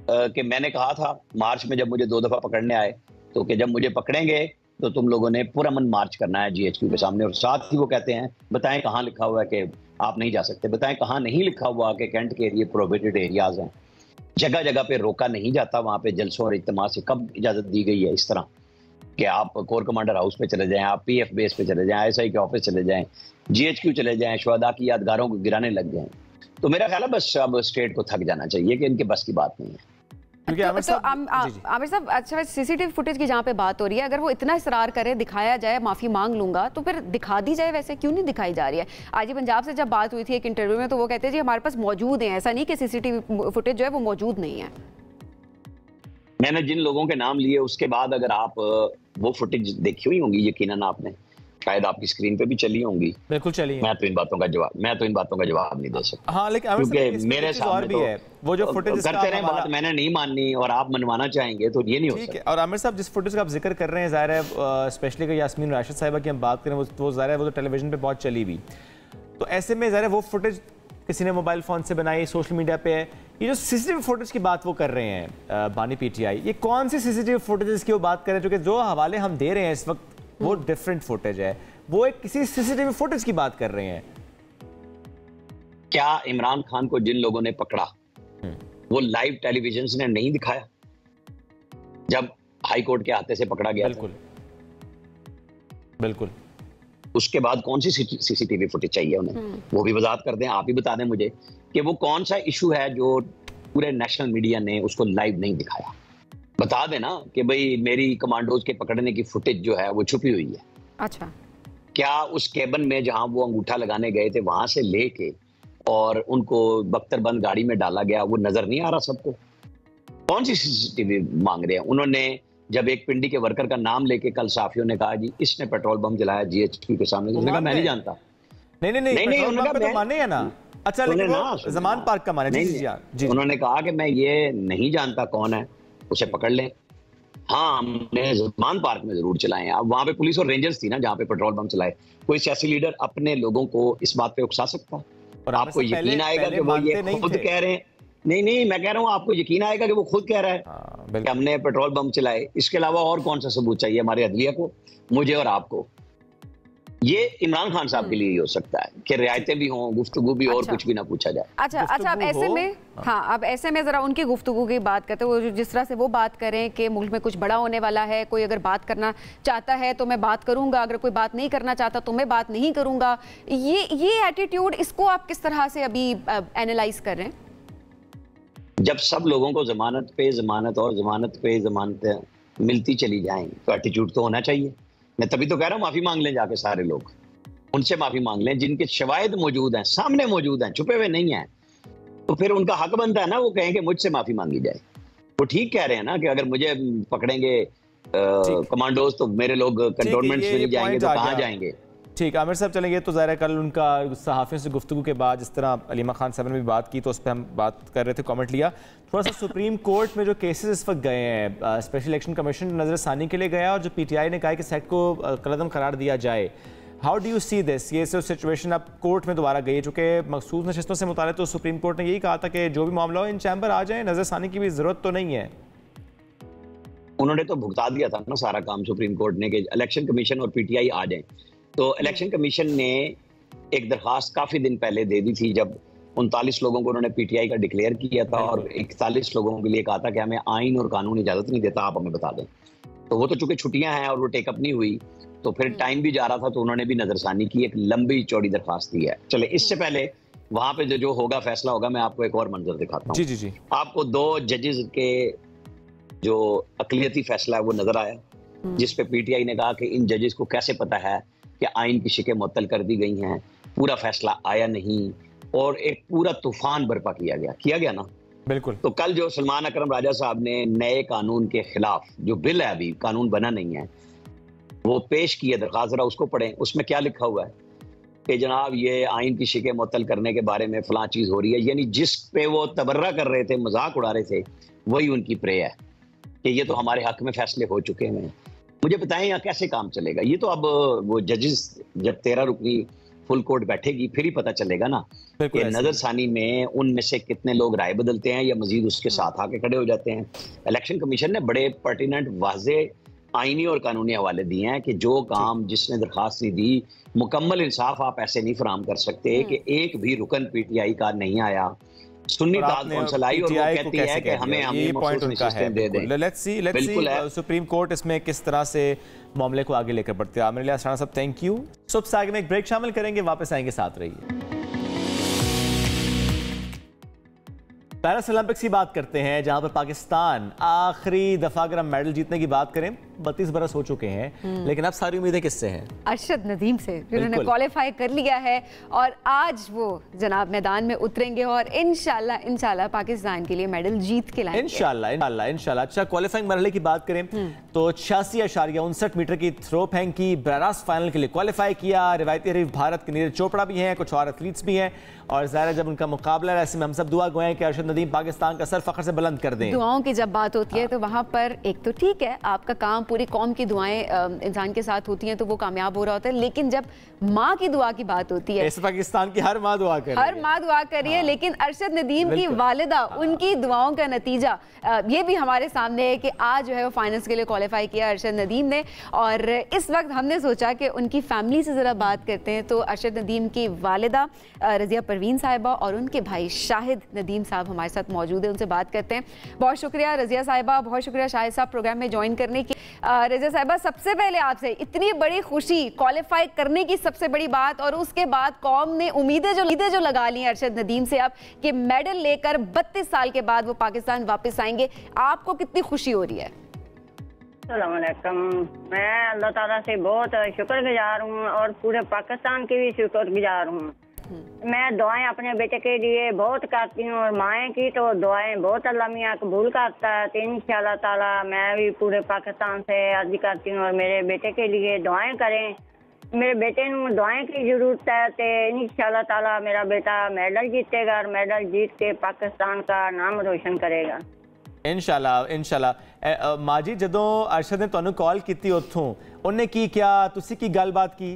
कि मैंने कहा था मार्च में जब मुझे 2 दफा पकड़ने आए तो कि जब मुझे पकड़ेंगे तो तुम लोगों ने पुरअमन मार्च करना है GHQ के सामने। और साथ ही वो कहते हैं बताएं कहाँ लिखा हुआ है कि आप नहीं जा सकते, बताएं कहाँ नहीं लिखा हुआ कि कैंट के एरिया प्रोहिबिटेड एरियाज हैं, जगह जगह पे रोका नहीं जाता, वहाँ पे जलसों और इज्तिमा से कब इजाजत दी गई है इस तरह कि आप कोर कमांडर हाउस पे चले जाएं, आप PF बेस पे चले जाएं, SI के ऑफिस चले जाएं, GHQ चले जाएं, शुहदा की यादगारों को गिराने लग जाएं। तो मेरा ख्याल है बस अब स्टेट को थक जाना चाहिए कि इनके बस की बात नहीं है। आमिर साहब, अच्छा CCTV फुटेज की जहाँ पे बात हो रही है, अगर वो इतना इसरार करे दिखाया जाए, माफी मांग लूंगा, तो फिर दिखा दी जाए, वैसे क्यों नहीं दिखाई जा रही है? आज ही पंजाब से जब बात हुई थी एक इंटरव्यू में, तो वो कहते हैं जी हमारे पास मौजूद है, ऐसा नहीं कि CCTV फुटेज जो है वो मौजूद नहीं है। मैंने जिन लोगों के नाम लिए उसके बाद अगर आप वो फुटेज देखी हुई होंगी, यकीनन आपने, शायद आपकी स्क्रीन पे भी चली होंगी। बिल्कुल चली। मैं तो इन बातों का जवाब नहीं दे सकता। हाँ, लेकिन क्योंकि मेरे सामने भी है वो जो फुटेज करते रहे बात, मैंने नहीं माननी और आप मनवाना चाहेंगे तो ये नहीं हो सकता। और आमिर साहब, जिस फुटेज का आप जिक्र कर रहे हैं, ज़ाहिर है स्पेशली कि यास्मीन राशिद साहिबा की हम बात करें, वो ज़ाहिर है वो तो टेलीविजन पे बहुत चली भी, तो ऐसे में ज़ाहिर है वो फुटेज किसी ने मोबाइल फ़ोन से बनाई, सोशल मीडिया पे है। ये जो CCTV फुटेज की बात वो कर रहे हैं बानी PTI, ये कौन सी CCTV फुटेज की वो बात कर रहे हैं? जो हवाले हम दे रहे हैं इस वक्त वो डिफरेंट फुटेज है, वो एक किसी CCTV फुटेज की बात कर रहे हैं। क्या इमरान खान को जिन लोगों ने पकड़ा वो लाइव टेलीविजन ने नहीं दिखाया जब हाई कोर्ट के हाथे से पकड़ा गया? बिल्कुल। उसके बाद कौन सी CCTV फुटेज चाहिए उन्हें? वो भी वजाहत कर दें, आप ही बता दें मुझे कि वो कौन सा इशू है जो पूरे नेशनल मीडिया ने उसको लाइव नहीं दिखाया। बता देना कि भाई मेरी कमांडोज के पकड़ने की फुटेज जो है वो छुपी हुई है। अच्छा, क्या उस केबिन में जहां वो अंगूठा लगाने गए थे वहां से लेके और उनको बख्तरबंद गाड़ी में डाला गया, वो नजर नहीं आ रहा सबको? कौन सी CCTV मांग रहे हैं? उन्होंने जब एक पिंडी के वर्कर का नाम लेके कल साफियों ने कहा जी इसने पेट्रोल बम जलाया GHQ के सामने, उसने कहा मैं नहीं जानता। नहीं उन्होंने माने है ना। अच्छा, लेकिन ज़मान पार्क का माने जी। उन्होंने कहा कि मैं ये नहीं जानता कौन है, उसे पकड़ लें। हाँ, हमने ज़मान पार्क में जरूर चलाए हैं। अब वहां पे पुलिस और रेंजर्स थी ना जहाँ पे पेट्रोल बम चलाए। कोई सियासी लीडर अपने लोगों को इस बात पे उकसा सकता? और आपको यकीन आएगा कि वो ये खुद कह रहे हैं? नहीं, मैं कह रहा हूँ आपको यकीन आएगा कि वो खुद कह रहा है कि हमने पेट्रोल बम चलाए। इसके अलावा और कौन सा सबूत चाहिए हमारे अदलिया को, मुझे और आपको? ये इमरान खान साहब के लिए ही हो सकता है कि रियायतें भी हों, गुफ्तगू भी हो और कुछ भी ना पूछा जाए। अच्छा, अब ऐसे में अब ऐसे में जरा उनकी गुफ्तगू की बात करते हैं। वो जिस तरह से वो बात करें कि मुल्क में कुछ बड़ा होने वाला है, कोई अगर बात करना चाहता है तो मैं बात करूंगा, अगर कोई बात नहीं करना चाहता तो मैं बात नहीं करूंगा, ये एटीट्यूड, इसको आप किस तरह से अभी एनालाइज कर रहे हैं? जब सब लोगों को जमानत पे जमानत और जमानत पे जमानत मिलती चली जाएंगी तो एटीट्यूड तो होना चाहिए। मैं तभी तो कह रहा हूँ माफी मांग लें जाके सारे लोग, उनसे माफी मांग लें जिनके शवाहिद मौजूद हैं, सामने मौजूद हैं, छुपे हुए नहीं हैं। तो फिर उनका हक बनता है ना, वो कहें कि मुझसे माफी मांगी जाए। वो ठीक कह रहे हैं ना कि अगर मुझे पकड़ेंगे कमांडोज तो मेरे लोग कंटोनमेंट में नहीं जाएंगे तो कहाँ जाएंगे। ठीक, आमिर साहब चलेंगे। तो ज़ाहिर है कल उनका सहाफ़ियों से गुफ्तगू के बाद जिस तरह अलीमा खान साहब ने भी बात की तो उस पर हम बात कर रहे थे, कमेंट लिया। थोड़ा सा सुप्रीम कोर्ट में जो केसेस इस वक्त गए हैं, स्पेशल इलेक्शन कमीशन नज़रसानी के लिए गया और जो PTI ने कहा कि सेट को कलअदम करार दिया जाए। How do you see this? ये सब सिचुएशन अब कोर्ट में दोबारा गई, चूँकि मखसूस नशिस्तों से मुतालिक तो सुप्रीम कोर्ट ने यही कहा था कि जो भी मामला हो इन चैम्बर आ जाए, नज़रसानी की भी ज़रूरत तो नहीं है। उन्होंने तो भुगता दिया था ना सारा काम सुप्रीम कोर्ट ने कि इलेक्शन कमीशन और PTI आ जाए। तो इलेक्शन कमीशन ने एक दरखास्त काफी दिन पहले दे दी थी, जब 39 लोगों को उन्होंने PTI का डिक्लेयर किया था और 41 लोगों के लिए कहा था कि हमें आइन और कानून इजाजत नहीं देता, आप हमें बता दें। तो वो तो चूंकि छुट्टियां हैं और वो टेकअप नहीं हुई, तो फिर टाइम भी जा रहा था, तो उन्होंने भी नजरसानी की, एक लंबी चौड़ी दरखास्त दी है। चले, इससे पहले वहां पे जो होगा फैसला होगा, मैं आपको एक और मंजर दिखाता हूँ। जी। आपको 2 जजेस के जो अकलियती फैसला है वो नजर आया, जिसपे PTI ने कहा कि इन जजेस को कैसे पता है कि आइन की शिकें मुअत्तल कर दी गई हैं, पूरा फैसला आया नहीं, और एक पूरा तूफान बर्पा किया गया ना। बिल्कुल। तो कल जो सलमान अकरम राजा साहब ने नए कानून के खिलाफ, जो बिल है अभी कानून बना नहीं है, वो पेश किया दरखास्त, जरा उसको पढ़ें। उसमें क्या लिखा हुआ है कि जनाब ये आइन की शिकें मुअत्तल करने के बारे में फलां चीज हो रही है, यानी जिस पे वो तबर्रा कर रहे थे, मजाक उड़ा रहे थे, वही उनकी प्रे है कि ये तो हमारे हक में फैसले हो चुके हैं। मुझे बताएं यहाँ कैसे काम चलेगा? ये तो अब वो जजेस जब 13 रुकनी फुल कोर्ट बैठेगी फिर ही पता चलेगा ना कि नजरसानी में उनमें से कितने लोग राय बदलते हैं या मजीद उसके साथ आके खड़े हो जाते हैं। इलेक्शन कमीशन ने बड़े पर्टिनेंट वाज़े आईनी और कानूनी हवाले दिए हैं कि जो काम जिसने दरखास्त नहीं दी, मुकम्मल इंसाफ आप ऐसे नहीं फराहम कर सकते कि एक भी रुकन PTI का नहीं आया, सुन्नी दाद कौंसल आई और वो कहती है कि हमें ये पॉइंट उनका है। लेट्स सी सुप्रीम कोर्ट इसमें किस तरह से मामले को आगे लेकर बढ़ते हैं। आमिर अली साहब थैंक यू। सुबह आगे में एक ब्रेक शामिल करेंगे, वापस आएंगे, साथ रहिए। पेरिस ओलंपिक्स की बात करते हैं, जहां पर पाकिस्तान आखिरी दफा अगर हम मेडल जीतने की बात करें 32 बरस हो चुके हैं, लेकिन अब सारी उम्मीदें किससे हैं? अरशद नदीम से, जिन्होंने क्वालिफाई कर लिया है और आज वो जनाब मैदान में उतरेंगे और इंशाल्लाह पाकिस्तान के लिए मेडल जीत के लाएंगे। इंशाल्लाह। अच्छा, क्वालिफाइंग मरहले की बात करें तो 86.59 मीटर की थ्रो फेंकी, ब्रास फाइनल के लिए क्वालिफाई किया। रिवायती हरीफ भारत के नीरज चोपड़ा भी हैं, कुछ और एथलीट्स भी हैं, और ज़ाहिर जब उनका मुकाबला है ऐसे में हम सब दुआ गए कि अरशद नदीम पाकिस्तान का सर फख्र से बुलंद कर दें। दुआओं की जब बात होती है तो वहाँ पर एक तो ठीक है, आपका काम पूरी कौम की दुआएं इंसान के साथ होती हैं तो वो कामयाब हो रहा होता है, लेकिन जब माँ की दुआ की बात होती है, ऐसे पाकिस्तान की हर माँ दुआ कर रही है, लेकिन अरशद नदीम की वालिदा, उनकी दुआओं का नतीजा ये भी हमारे सामने है कि आज जो है वो फाइनल्स के लिए क्वालिफाई किया अरशद नदीम ने। और इस वक्त हमने सोचा कि उनकी फैमिली से ज़रा बात करते हैं। तो अरशद नदीम की वालिदा रज़िया परवीन साहिबा और उनके भाई शाहिद नदीम साहब हमारे साथ मौजूद है, उनसे बात करते हैं। बहुत शुक्रिया रज़िया साहिबा, बहुत शुक्रिया शाहिद साहब प्रोग्राम में ज्वाइन करने की। रज़िया साहिबा, सबसे पहले आपसे इतनी बड़ी खुशी, क्वालिफाई करने की सबसे बड़ी बात, और उसके बाद कौम ने उम्मीदें जो लगा ली अरशद नदीम से अब कि मेडल लेकर 32 साल के बाद वो पाकिस्तान वापस आएंगे, आपको कितनी खुशी हो रही है? अस्सलाम वालेकुम। मैं अल्लाह ताला से बहुत शुक्रगुजार हूँ और पूरे पाकिस्तान की भी शुक्रगुजार हूँ। मैं दुआएं अपने बेटे के लिए बहुत करती हूँ और माएँ की तो दुआएं बहुत अल्लाह मियाँ कबूल करता है। तो इंशाअल्लाह ताला मैं भी पूरे पाकिस्तान से अर्ज करती हूँ और मेरे बेटे के लिए दुआएं करें। मेरे बेटे को दुआएं की जरूरत है। तो इंशाअल्लाह ताला मेरा बेटा मेडल जीतेगा और मेडल जीत के पाकिस्तान का नाम रोशन करेगा। इंशाल्लाह। माजी, जदों अरशद ने तुहानू कॉल की उत्थों उन्हें की क्या तुसी की गलबात की?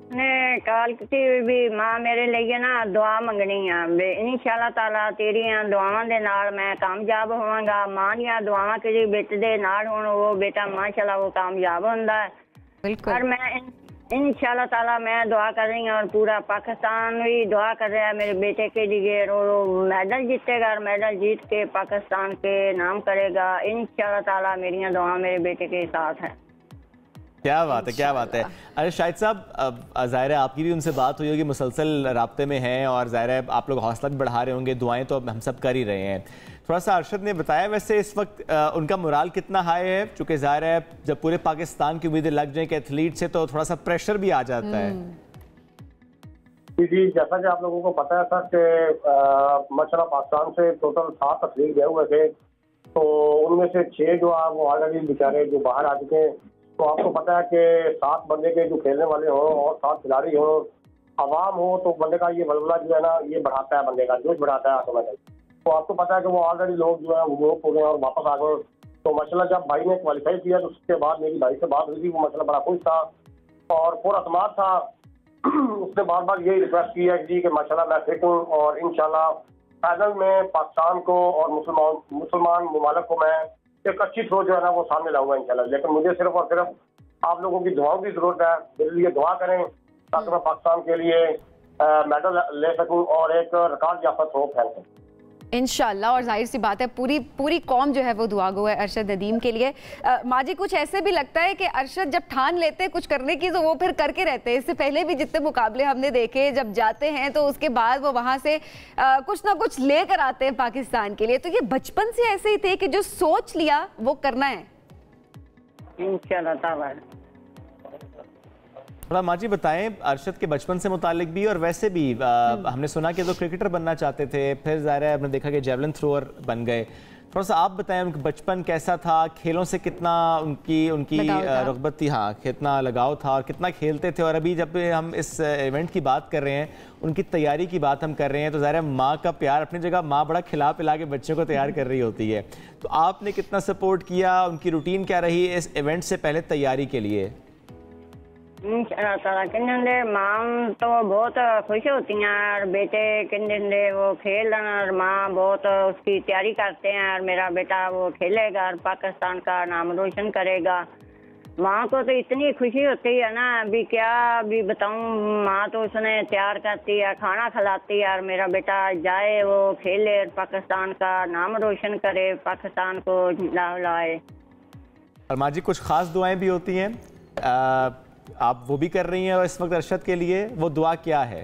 ने कॉल की भी मां मेरे लिए ना दुआ मंगनी है, इंशाअल्लाह ताला तेरियां दुआवां दे नाल मैं कामयाब होवांगा। मां दियां दुआवां के बेटे दे नाल हुण वो बेटा माशाअल्लाह वो कामयाब होंदा है। बिल्कुल। और मैं इंशाअल्लाह ताला मैं दुआ कर रही हूँ और पूरा पाकिस्तान भी दुआ कर रहा है मेरे बेटे के लिए, वो मेडल जीतेगा और मेडल जीत के पाकिस्तान के नाम करेगा। इंशाअल्लाह ताला मेरी दुआ मेरे बेटे के साथ है। क्या बात है, क्या बात है। अरे शाहिद साहब, ज़ाहिर है आपकी भी उनसे बात हुई होगी, मुसलसल राब्ते में हैं और ज़ाहिर है आप लोग हौसला भी बढ़ा रहे होंगे, दुआएं तो अब हम सब कर ही रहे हैं। थोड़ा सा अरशद ने बताया वैसे इस वक्त उनका मोराल कितना हाई है, चूँकि ज़ाहिर है जब पूरे पाकिस्तान की उम्मीदें लग जाएं कि एथलीट से तो थोड़ा सा प्रेशर भी आ जाता है। जी, जैसा कि आप लोगों को पता है सर कि माशाल्लाह पाकिस्तान से टोटल 7 एथलीट गए हुए थे, तो उनमें से 6 जो है वो ऑलरेडी बेचारे जो बाहर आ चुके हैं। तो आपको पता है कि 7 बंदे के जो खेलने वाले हों और 7 खिलाड़ी हों, आवाम हो, तो बंदे का ये वलवला जो है ना, ये बढ़ाता है, बंदे का जोश बढ़ाता है ऑटोमेटिक। तो आपको पता है कि वो ऑलरेडी लोग जो है वो ग्रुप हो गए और वापस आ गए। तो माशाल्लाह जब भाई ने क्वालिफाई किया तो उसके बाद मेरी भाई से बात हुई थी, वो माशाल्लाह बड़ा खुश था और पूरा अतमाद था। उसने बार बार यही रिक्वेस्ट की है जी कि माशाल्लाह मैं फिट हूँ और इंशाल्लाह फाइनल में पाकिस्तान को और मुसलमान ममालिक को मैं एक अच्छी थ्रो जो है ना वो सामने लाऊंगा इंशाल्लाह। लेकिन मुझे सिर्फ और सिर्फ आप लोगों की दुआओं की जरूरत है। मेरे लिए दुआ करें ताकि मैं पाकिस्तान के लिए मेडल ले सकूं और एक रिकॉर्ड याफ्ता थ्रो खेल सकूं इंशाल्लाह। और जाहिर सी बात है पूरी कौम जो है वो दुआ गो है अरशद नदीम के लिए। माजी कुछ ऐसे भी लगता है कि अरशद जब ठान लेते हैं कुछ करने की तो वो फिर करके रहते हैं। इससे पहले भी जितने मुकाबले हमने देखे, जब जाते हैं तो उसके बाद वो वहाँ से कुछ ना कुछ लेकर आते हैं पाकिस्तान के लिए। तो ये बचपन से ऐसे ही थे कि जो सोच लिया वो करना है इंशाल्लाह। थोड़ा माजी बताएं अरशद के बचपन से मुतालिक भी और वैसे भी हमने सुना कि तो क्रिकेटर बनना चाहते थे, फिर ज़ाहिर है हमने देखा कि जेवलिन थ्रोअर बन गए। थोड़ा सा आप बताएं उनका बचपन कैसा था, खेलों से कितना उनकी रग़बत थी, हाँ कितना लगाव था और कितना खेलते थे। और अभी जब हम इस इवेंट की बात कर रहे हैं, उनकी तैयारी की बात हम कर रहे हैं, तो ज़ाहिर है माँ का प्यार अपनी जगह, माँ बड़ा खिला पिला के बच्चों को तैयार कर रही होती है। तो आपने कितना सपोर्ट किया, उनकी रूटीन क्या रही इस इवेंट से पहले तैयारी के लिए? माँ तो बहुत खुश होती हैं और बेटे कहते वो खेल और माँ बहुत उसकी तैयारी करते हैं और मेरा बेटा वो खेलेगा और पाकिस्तान का नाम रोशन करेगा। माँ को तो इतनी खुशी होती है ना, अभी क्या अभी बताऊँ। माँ तो उसने तैयार करती है, खाना खिलाती है और मेरा बेटा जाए वो खेले और पाकिस्तान का नाम रोशन करे, पाकिस्तान को लाए। और माँ जी कुछ खास दुआएं भी होती हैं, आप वो भी कर रही हैं और इस वक्त अरशद के लिए वो दुआ क्या है?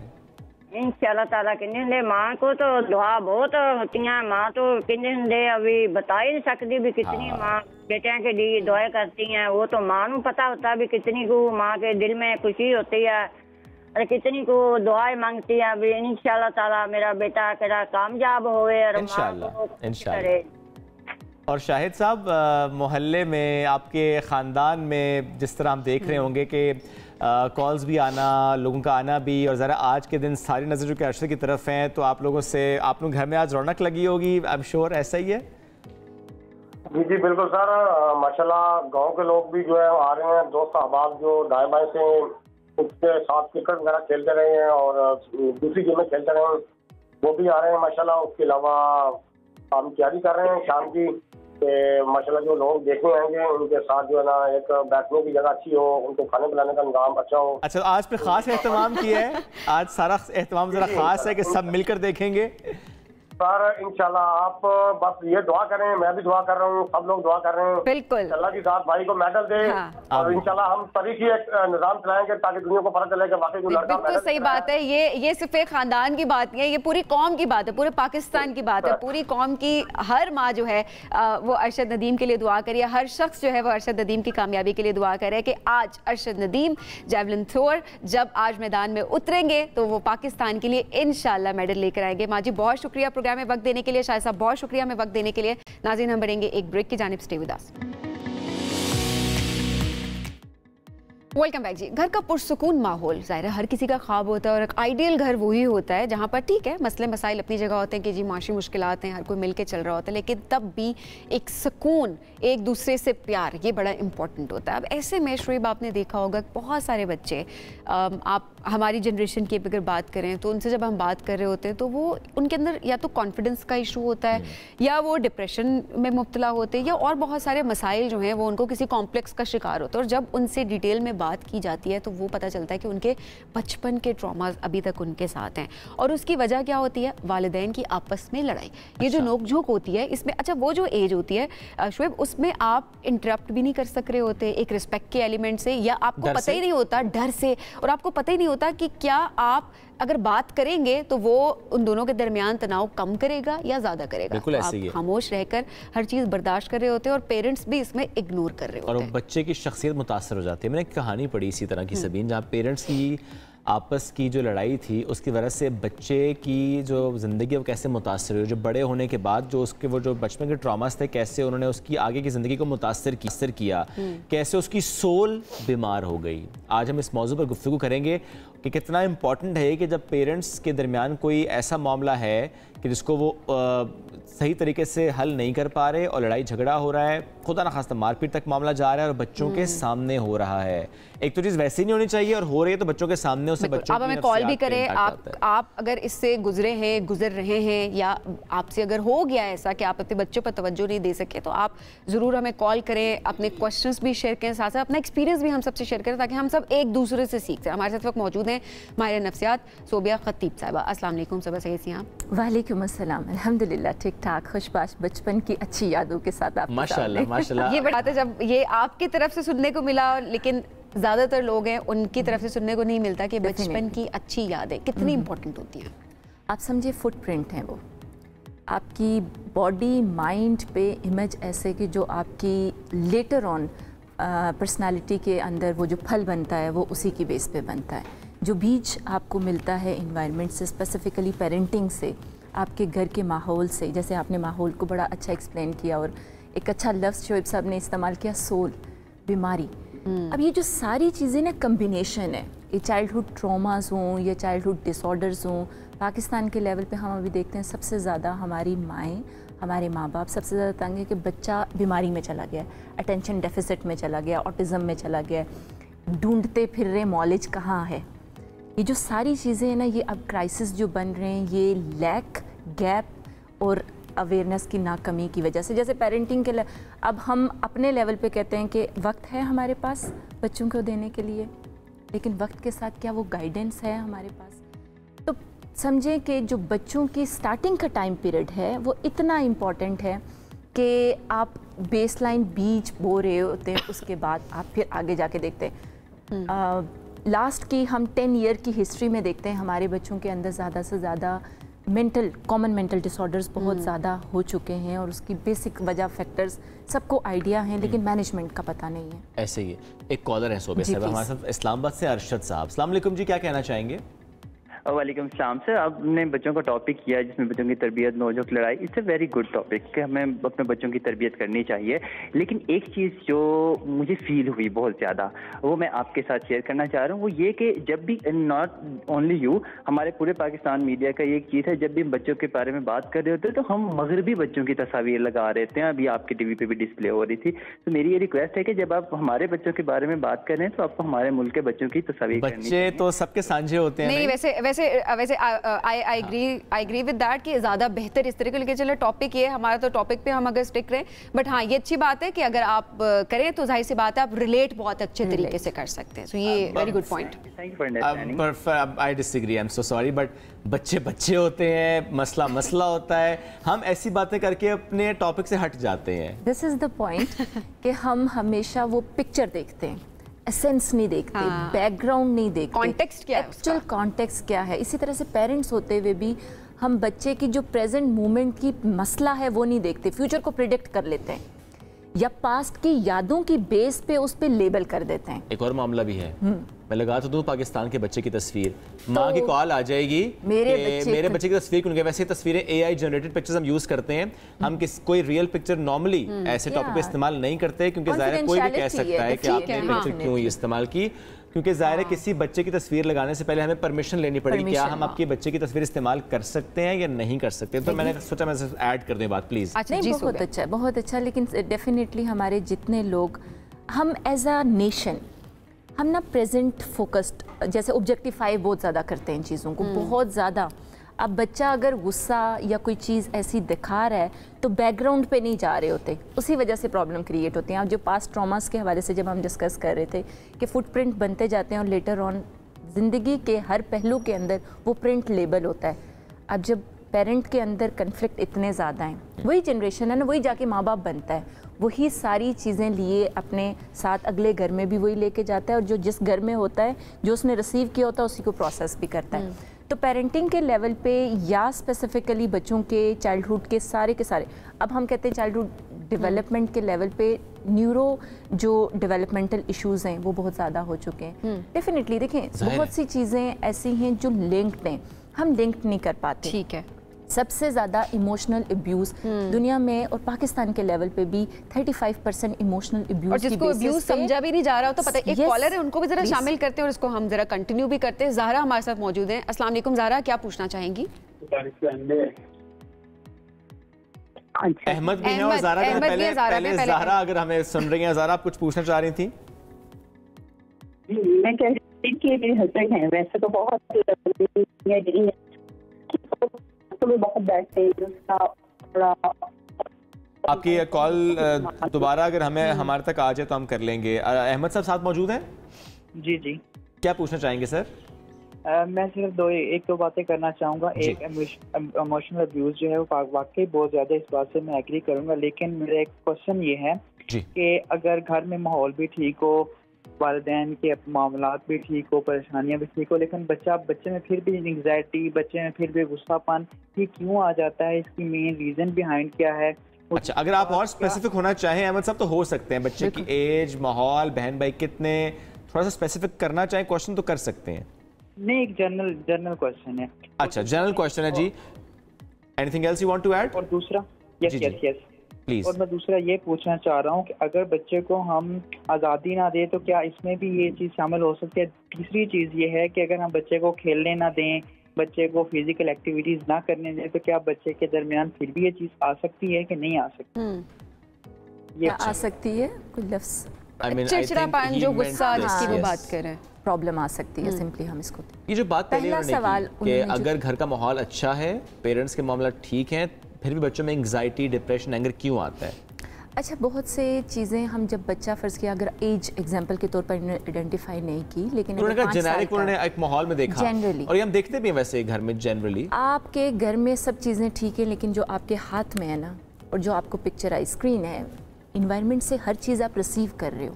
इंशाल्लाह ताला कहने माँ को तो दुआ बहुत होती हैं। माँ तो कहने अभी बता ही नहीं सकती भी कितनी माँ बेटियां के लिए दुआ करती हैं। वो तो माँ को पता होता भी कितनी को माँ के दिल में खुशी होती है और कितनी को दुआएं मांगती है। अभी इंशाल्लाह ताला मेरा बेटा केड़ा कामयाब होए और इंशाल्लाह। और शाहिद साहब मोहल्ले में आपके ख़ानदान में जिस तरह हम देख रहे होंगे कि कॉल्स भी आना, लोगों का आना भी, और ज़रा आज के दिन सारी नज़र जो कि अरशद की तरफ हैं, तो आप लोगों से आप लोग घर में आज रौनक लगी होगी, आई एम श्योर ऐसा ही है? जी जी बिल्कुल सर, माशाल्लाह गांव के लोग भी जो है आ रहे हैं, दोस्त अहबाब जो दाएं बाएं से उसके साथ क्रिकेट वगैरह खेलते रहे हैं और दूसरी गेमें खेलते रहे हैं, वो भी आ रहे हैं माशाल्लाह। उसके अलावा हम तैयारी कर रहे हैं शाम की माशाल्लाह जो लोग देखने आएंगे उनके साथ जो है ना एक बैठने की जगह अच्छी हो, उनको खाने पिलाने का इंतजाम अच्छा हो। अच्छा, आज पे खास एहतमाम किया है, आज सारा एहतमाम जरा खास है कि सब मिलकर देखेंगे सर इंशाल्लाह। आप बस ये दुआ करें, मैं भी दुआ कर रहा हूँ, सब लोग दुआ कर रहे हैं बिल्कुल अल्लाह की साथ भाई को मेडल दे। और इंशाल्लाह हम तरीके एक निजाम चलाएंगे ताकि दुनिया को पता चले कि वाकई जो लड़का बिल्कुल सही बात है। ये सिर्फ एक खानदान की बात नहीं है, ये पूरी कौम की बात है, पूरे पाकिस्तान की बात है। पूरी कौम की हर माँ जो है वो अरशद नदीम के लिए दुआ करिए, हर शख्स जो है वो अरशद नदीम की कामयाबी के लिए दुआ करे कि आज अरशद नदीम जेवलिन थ्रोअर जब आज मैदान में उतरेंगे तो वो पाकिस्तान के लिए इंशाल्लाह मेडल लेकर आएंगे। माँ जी बहुत शुक्रिया प्रोग्राम में वक्त देने के लिए, शायद साहब बहुत शुक्रिया में वक्त देने के लिए। नाज़रीन हम बढ़ेंगे एक ब्रेक की जानिब, stay with us. Welcome back जी। घर का पुरसुकून माहौल ज़ाहिर है हर किसी का ख्वाब होता है और एक आइडियल घर वही होता है जहाँ पर ठीक है मसले मसाइल अपनी जगह होते हैं कि जी माशी मुश्किलात हैं, हर कोई मिल के चल रहा होता है, लेकिन तब भी एक सुकून, एक दूसरे से प्यार, ये बड़ा इंपॉर्टेंट होता है। अब ऐसे में शुएब आपने देखा होगा बहुत सारे बच्चे, आप हमारी जनरेशन की अगर बात करें तो उनसे जब हम बात कर रहे होते हैं तो वो उनके अंदर या तो कॉन्फिडेंस का इशू होता है या वो डिप्रेशन में मुब्तला होते हैं या और बहुत सारे मसाइल जो हैं वो उनको किसी कॉम्प्लेक्स का शिकार होते हैं। और जब उनसे डिटेल में बात की जाती है तो वो पता चलता है कि उनके बचपन के ट्रॉमास अभी तक उनके साथ हैं। और उसकी वजह क्या होती है? वालिदैन की आपस में लड़ाई। ये जो नोकझोंक होती है इसमें, अच्छा वो जो एज होती है शुएब, उसमें आप इंटरप्ट भी नहीं कर सक रहे होते एक रिस्पेक्ट के एलिमेंट से, या आपको पता ही नहीं होता डर से, और आपको पता ही नहीं होता कि क्या आप अगर बात करेंगे तो वो उन दोनों के दरमियान तनाव कम करेगा या ज्यादा करेगा। बिल्कुल आप खामोश रहकर हर चीज बर्दाश्त कर रहे होते हैं और पेरेंट्स भी इसमें इग्नोर कर रहे होते हैं और बच्चे की शख्सियत मुतासर हो जाती है। मैंने एक कहानी पढ़ी इसी तरह की सबीन, जहाँ पेरेंट्स की आपस की जो लड़ाई थी उसकी वजह से बच्चे की जो ज़िंदगी वो कैसे मुतासर हुई, जो बड़े होने के बाद जो उसके वो जो बचपन के ट्रॉमास थे कैसे उन्होंने उसकी आगे की ज़िंदगी को मुतासर किया, कैसे उसकी सोल बीमार हो गई। आज हम इस मौजू पर गुफ्तगू करेंगे कि कितना इम्पॉर्टेंट है कि जब पेरेंट्स के दरमियान कोई ऐसा मामला है कि जिसको वो सही तरीके से हल नहीं कर पा रहे और लड़ाई झगड़ा हो रहा है, खुदा ना खास्ता मारपीट तक मामला जा रहा है और बच्चों के सामने हो रहा है। एक तो चीज़ वैसे ही नहीं होनी चाहिए और हो रही है तो बच्चों के सामने उससे बच्चों आप हमें कॉल भी करें, आप अगर इससे गुजर रहे हैं या आपसे अगर हो गया ऐसा कि आप अपने बच्चों पर तवज्जो नहीं दे सके तो आप ज़रूर हमें कॉल करें, अपने क्वेश्चंस भी शेयर करें, साथ साथ अपना एक्सपीरियंस भी हम सबसे शेयर करें ताकि हम सब एक दूसरे से सीखते हैं। हमारे साथ वक्त मौजूद हैं माहिर नफ्सियात सोबिया खतीब साहिबा। अस्सलाम वालेकुम सोबिया, सही हैं आप? वालेकुम अस्सलाम, अल्हम्दुलिल्लाह ठीक ठाक, खुशबाश बचपन की अच्छी यादों के साथ आप माशाल्लाह माशाल्लाह। ये बात है जब ये आपकी तरफ से सुनने को मिला, लेकिन ज़्यादातर लोग हैं उनकी तरफ से सुनने को नहीं मिलता कि बचपन की अच्छी यादें कितनी इंपॉर्टेंट होती हैं। आप समझिए फुटप्रिंट हैं वो आपकी बॉडी माइंड पे इमेज ऐसे कि जो आपकी लेटर ऑन पर्सनालिटी के अंदर वो जो फल बनता है वो उसी की बेस पे बनता है। जो बीज आपको मिलता है इन्वायरमेंट से, स्पेसिफिकली पेरेंटिंग से, आपके घर के माहौल से, जैसे आपने माहौल को बड़ा अच्छा एक्सप्लेन किया और एक अच्छा लफ्ज़ शोएब साहब ने इस्तेमाल किया, सोल, बीमारी। अब ये जो सारी चीज़ें ना कम्बिनेशन है, ये चाइल्डहुड ट्रॉमास हों या चाइल्डहुड डिसऑर्डर्स हों, पाकिस्तान के लेवल पे हम अभी देखते हैं सबसे ज़्यादा हमारी माएँ, हमारे माँ बाप सबसे ज़्यादा तंग है कि बच्चा बीमारी में चला गया, अटेंशन डेफिसिट में चला गया, ऑटिज़म में चला गया, ढूंढते फिर रहे नॉलेज कहाँ है। ये जो सारी चीज़ें हैं ना, ये अब क्राइसिस जो बन रहे हैं ये लैक, गैप और अवेयरनेस की नाकमी की वजह से। जैसे पेरेंटिंग के अब हम अपने लेवल पे कहते हैं कि वक्त है हमारे पास बच्चों को देने के लिए, लेकिन वक्त के साथ क्या वो गाइडेंस है हमारे पास? तो समझें कि जो बच्चों की स्टार्टिंग का टाइम पीरियड है वो इतना इम्पॉर्टेंट है कि आप बेसलाइन बीज बो रहे होते हैं, उसके बाद आप फिर आगे जाके देखते हैं। लास्ट की हम 10 ईयर की हिस्ट्री में देखते हैं हमारे बच्चों के अंदर ज़्यादा से ज़्यादा कॉमन मेंटल डिसऑर्डर्स बहुत ज़्यादा हो चुके हैं और उसकी बेसिक वजह फैक्टर्स सबको आइडिया हैं लेकिन मैनेजमेंट का पता नहीं है। ऐसे ही एक कॉलर है सोबे साहब हमारे साथ इस्लामाबाद से, अरशद साहब। अस्सलाम वालेकुम जी, क्या कहना चाहेंगे? वालेकुम सलाम सर, आपने बच्चों का टॉपिक किया है जिसमें बच्चों की तरबियत, नोजोक लड़ाई, it's a very good topic कि हमें अपने बच्चों की तरबियत करनी चाहिए। लेकिन एक चीज़ जो मुझे फील हुई बहुत ज़्यादा, वो मैं आपके साथ शेयर करना चाह रहा हूँ, वो ये कि जब भी नॉट ओनली यू, हमारे पूरे पाकिस्तान मीडिया का ये एक चीज़ है, जब भी हम बच्चों के बारे में बात कर रहे होते हैं तो हम मगरबी बच्चों की तस्वीर लगा रहे थे। अभी आपकी टीवी पे भी डिस्प्ले हो रही थी। तो मेरी ये रिक्वेस्ट है कि जब आप हमारे बच्चों के बारे में बात कर रहे हैं तो आपको हमारे मुल्क के बच्चों की तस्वीर करनी चाहिए। बच्चे तो सबके सांझे होते हैं। नहीं, वैसे आई एग्री विद दैट कि ज़्यादा बेहतर इस तरह के लेके चले। टॉपिक ये हमारा, तो टॉपिक पे हम अगर स्टिक रहे, बट हाँ ये अच्छी बात है कि अगर आप करें तो जाहिर सी बात है आप रिलेट बहुत अच्छे तरीके से कर सकते हैं। सो ये very good point. I disagree, I am so sorry, but बच्चे बच्चे होते हैं, मसला मसला होता है, हम ऐसी बातें करके अपने टॉपिक से हट जाते हैं। दिस इज द पॉइंट कि हम हमेशा वो पिक्चर देखते हैं, एसेंस नहीं देखते, बैकग्राउंड नहीं देखते, कॉन्टेक्स्ट क्या है, एक्चुअल कॉन्टेक्स्ट क्या है। इसी तरह से पेरेंट्स होते हुए भी हम बच्चे की जो प्रेजेंट मोमेंट की मसला है वो नहीं देखते, फ्यूचर को प्रिडिक्ट कर लेते हैं या पास्ट की यादों की बेस पे उस पे लेबल कर देते हैं। एक और मामला भी है, मैं लगा तो दूं पाकिस्तान के बच्चे की तस्वीर, माँ की कॉल आ जाएगी मेरे बच्चे की तस्वीर, क्योंकि वैसे तस्वीरें AI जनरेटेड पिक्चर्स हम यूज करते हैं, हम कोई रियल पिक्चर नॉर्मली ऐसे टॉपिक पे इस्तेमाल नहीं करते, क्योंकि जाहिर कोई भी कह सकता है कि आपने पिक्चर क्यों इस्तेमाल की, क्योंकि जाहिर है किसी बच्चे की तस्वीर लगाने से पहले हमें परमिशन लेनी पड़ेगी, क्या हम आपके बच्चे की तस्वीर इस्तेमाल कर सकते हैं या नहीं कर सकते। तो मैंने सोचा मैं ऐड कर दें बात, प्लीज। बहुत अच्छा, लेकिन डेफिनेटली हमारे जितने लोग, हम एज अ नेशन, हम ना प्रेजेंट फोकस्ड, जैसे ऑब्जेक्टिफाई बहुत ज़्यादा करते हैं इन चीज़ों को, बहुत ज़्यादा। अब बच्चा अगर गुस्सा या कोई चीज़ ऐसी दिखा रहा है तो बैकग्राउंड पे नहीं जा रहे होते, उसी वजह से प्रॉब्लम क्रिएट होती हैं। अब जो पास्ट ट्रॉमास के हवाले से जब हम डिस्कस कर रहे थे कि फुटप्रिंट बनते जाते हैं और लेटर ऑन ज़िंदगी के हर पहलू के अंदर वो प्रिंट लेबल होता है। अब जब पेरेंट के अंदर कन्फ्लिक्ट इतने ज़्यादा हैं, वही जनरेशन है ना, वही जाके माँ बाप बनता है, वही सारी चीज़ें लिए अपने साथ अगले घर में भी वही लेके जाता है, और जो जिस घर में होता है, जो उसने रिसीव किया होता है, उसी को प्रोसेस भी करता है। तो पेरेंटिंग के लेवल पे या स्पेसिफिकली बच्चों के चाइल्डहुड के सारे, अब हम कहते हैं चाइल्डहुड डेवलपमेंट के लेवल पे न्यूरो जो डेवलपमेंटल इश्यूज हैं वो बहुत ज़्यादा हो चुके हैं। डेफिनेटली देखें बहुत सी चीज़ें ऐसी हैं जो लिंक्ड हैं, हम लिंक्ड नहीं कर पाते। ठीक है, सबसे ज़्यादा इमोशनल अब्यूज़ दुनिया में और पाकिस्तान के लेवल पे भी 35% इमोशनल अब्यूज़, और जिसको अब्यूज़ समझा भी नहीं जा रहा हो तो पता है। एक कॉलर है, उनको भी जरा शामिल करते हैं और इसको हम जरा कंटिन्यू भी करते हैं। ज़हरा हमारे साथ मौजूद हैं। अस्सलाम वालेकुम ज़हरा, क्या पूछना चाहेंगी? अहमद भी है और ज़हरा के पहले ज़हरा अगर हमें सुन रही हैं, ज़हरा आप कुछ पूछना चाह रही थी? मैं कह रही थी कि मेरे हस्बैंड हैं, वैसे तो बहुत बहुत बैठते हैं, उसका आपकी कॉल दोबारा अगर हमें हमारे तक आ जाए तो हम कर लेंगे। अहमद साहब साथ मौजूद हैं? जी जी, क्या पूछना चाहेंगे सर? मैं सिर्फ एक दो बातें करना चाहूँगा। एक इमोशनल अब्यूज़ जो है वो वाकई बहुत ज़्यादा, इस बात से मैं एग्री करूँगा, लेकिन मेरा एक क्वेश्चन ये है कि अगर घर में माहौल भी ठीक हो, वालिदैन के मामलात भी ठीक हो, परेशानियाँ भी ठीक हो, लेकिन बच्चे में फिर भी एंग्जाइटी, बच्चे में फिर भी गुस्सापन, ये क्यों आ जाता है? इसकी मेन रीज़न बिहाइंड क्या है? अच्छा, अगर आप और स्पेसिफिक होना चाहें अहमद साहब तो हो सकते हैं। बच्चे की एज, माहौल, बहन भाई कितने, थोड़ा सा स्पेसिफिक करना चाहें क्वेश्चन तो कर सकते हैं। नहीं, एक जनरल क्वेश्चन है। अच्छा, जनरल क्वेश्चन है जी। Anything else you want to add? और दूसरा, यस प्लीज। और मैं दूसरा ये पूछना चाह रहा हूँ कि अगर बच्चे को हम आज़ादी ना दें तो क्या इसमें भी ये चीज़ शामिल हो सकती है? तीसरी चीज़ ये है कि अगर हम बच्चे को खेलने ना दें, बच्चे को फिजिकल एक्टिविटीज ना करने दें, तो क्या बच्चे के दरमियान फिर भी ये चीज़ आ सकती है कि नहीं आ सकती? ये आ सकती है, कोई लफ्ज़ चिड़चिड़ापन, जो गुस्सा जिसकी वो बात कर रहे हैं, प्रॉब्लम आ सकती है। सिंपली हम इसको, ये जो बात पहला सवाल कि अगर घर का माहौल अच्छा है, पेरेंट्स के मामला ठीक हैं, फिर भी बच्चों में एंग्जाइटी, डिप्रेशन, एंगर क्यों आता है? अच्छा, बहुत से चीज़ें हम जब बच्चा फ़र्ज़ किया, अगर एज एग्जांपल के तौर पर आइडेंटिफाई नहीं की, लेकिन जेनेरिक उन्होंने एक माहौल में देखा जनरली, और ये हम देखते भी हैं वैसे घर में जनरली, आपके घर में सब चीज़ें ठीक है, लेकिन जो आपके हाथ में है ना, और जो आपको पिक्चर आई स्क्रीन है, इन्वायरमेंट से हर चीज़ आप रिसीव कर रहे हो।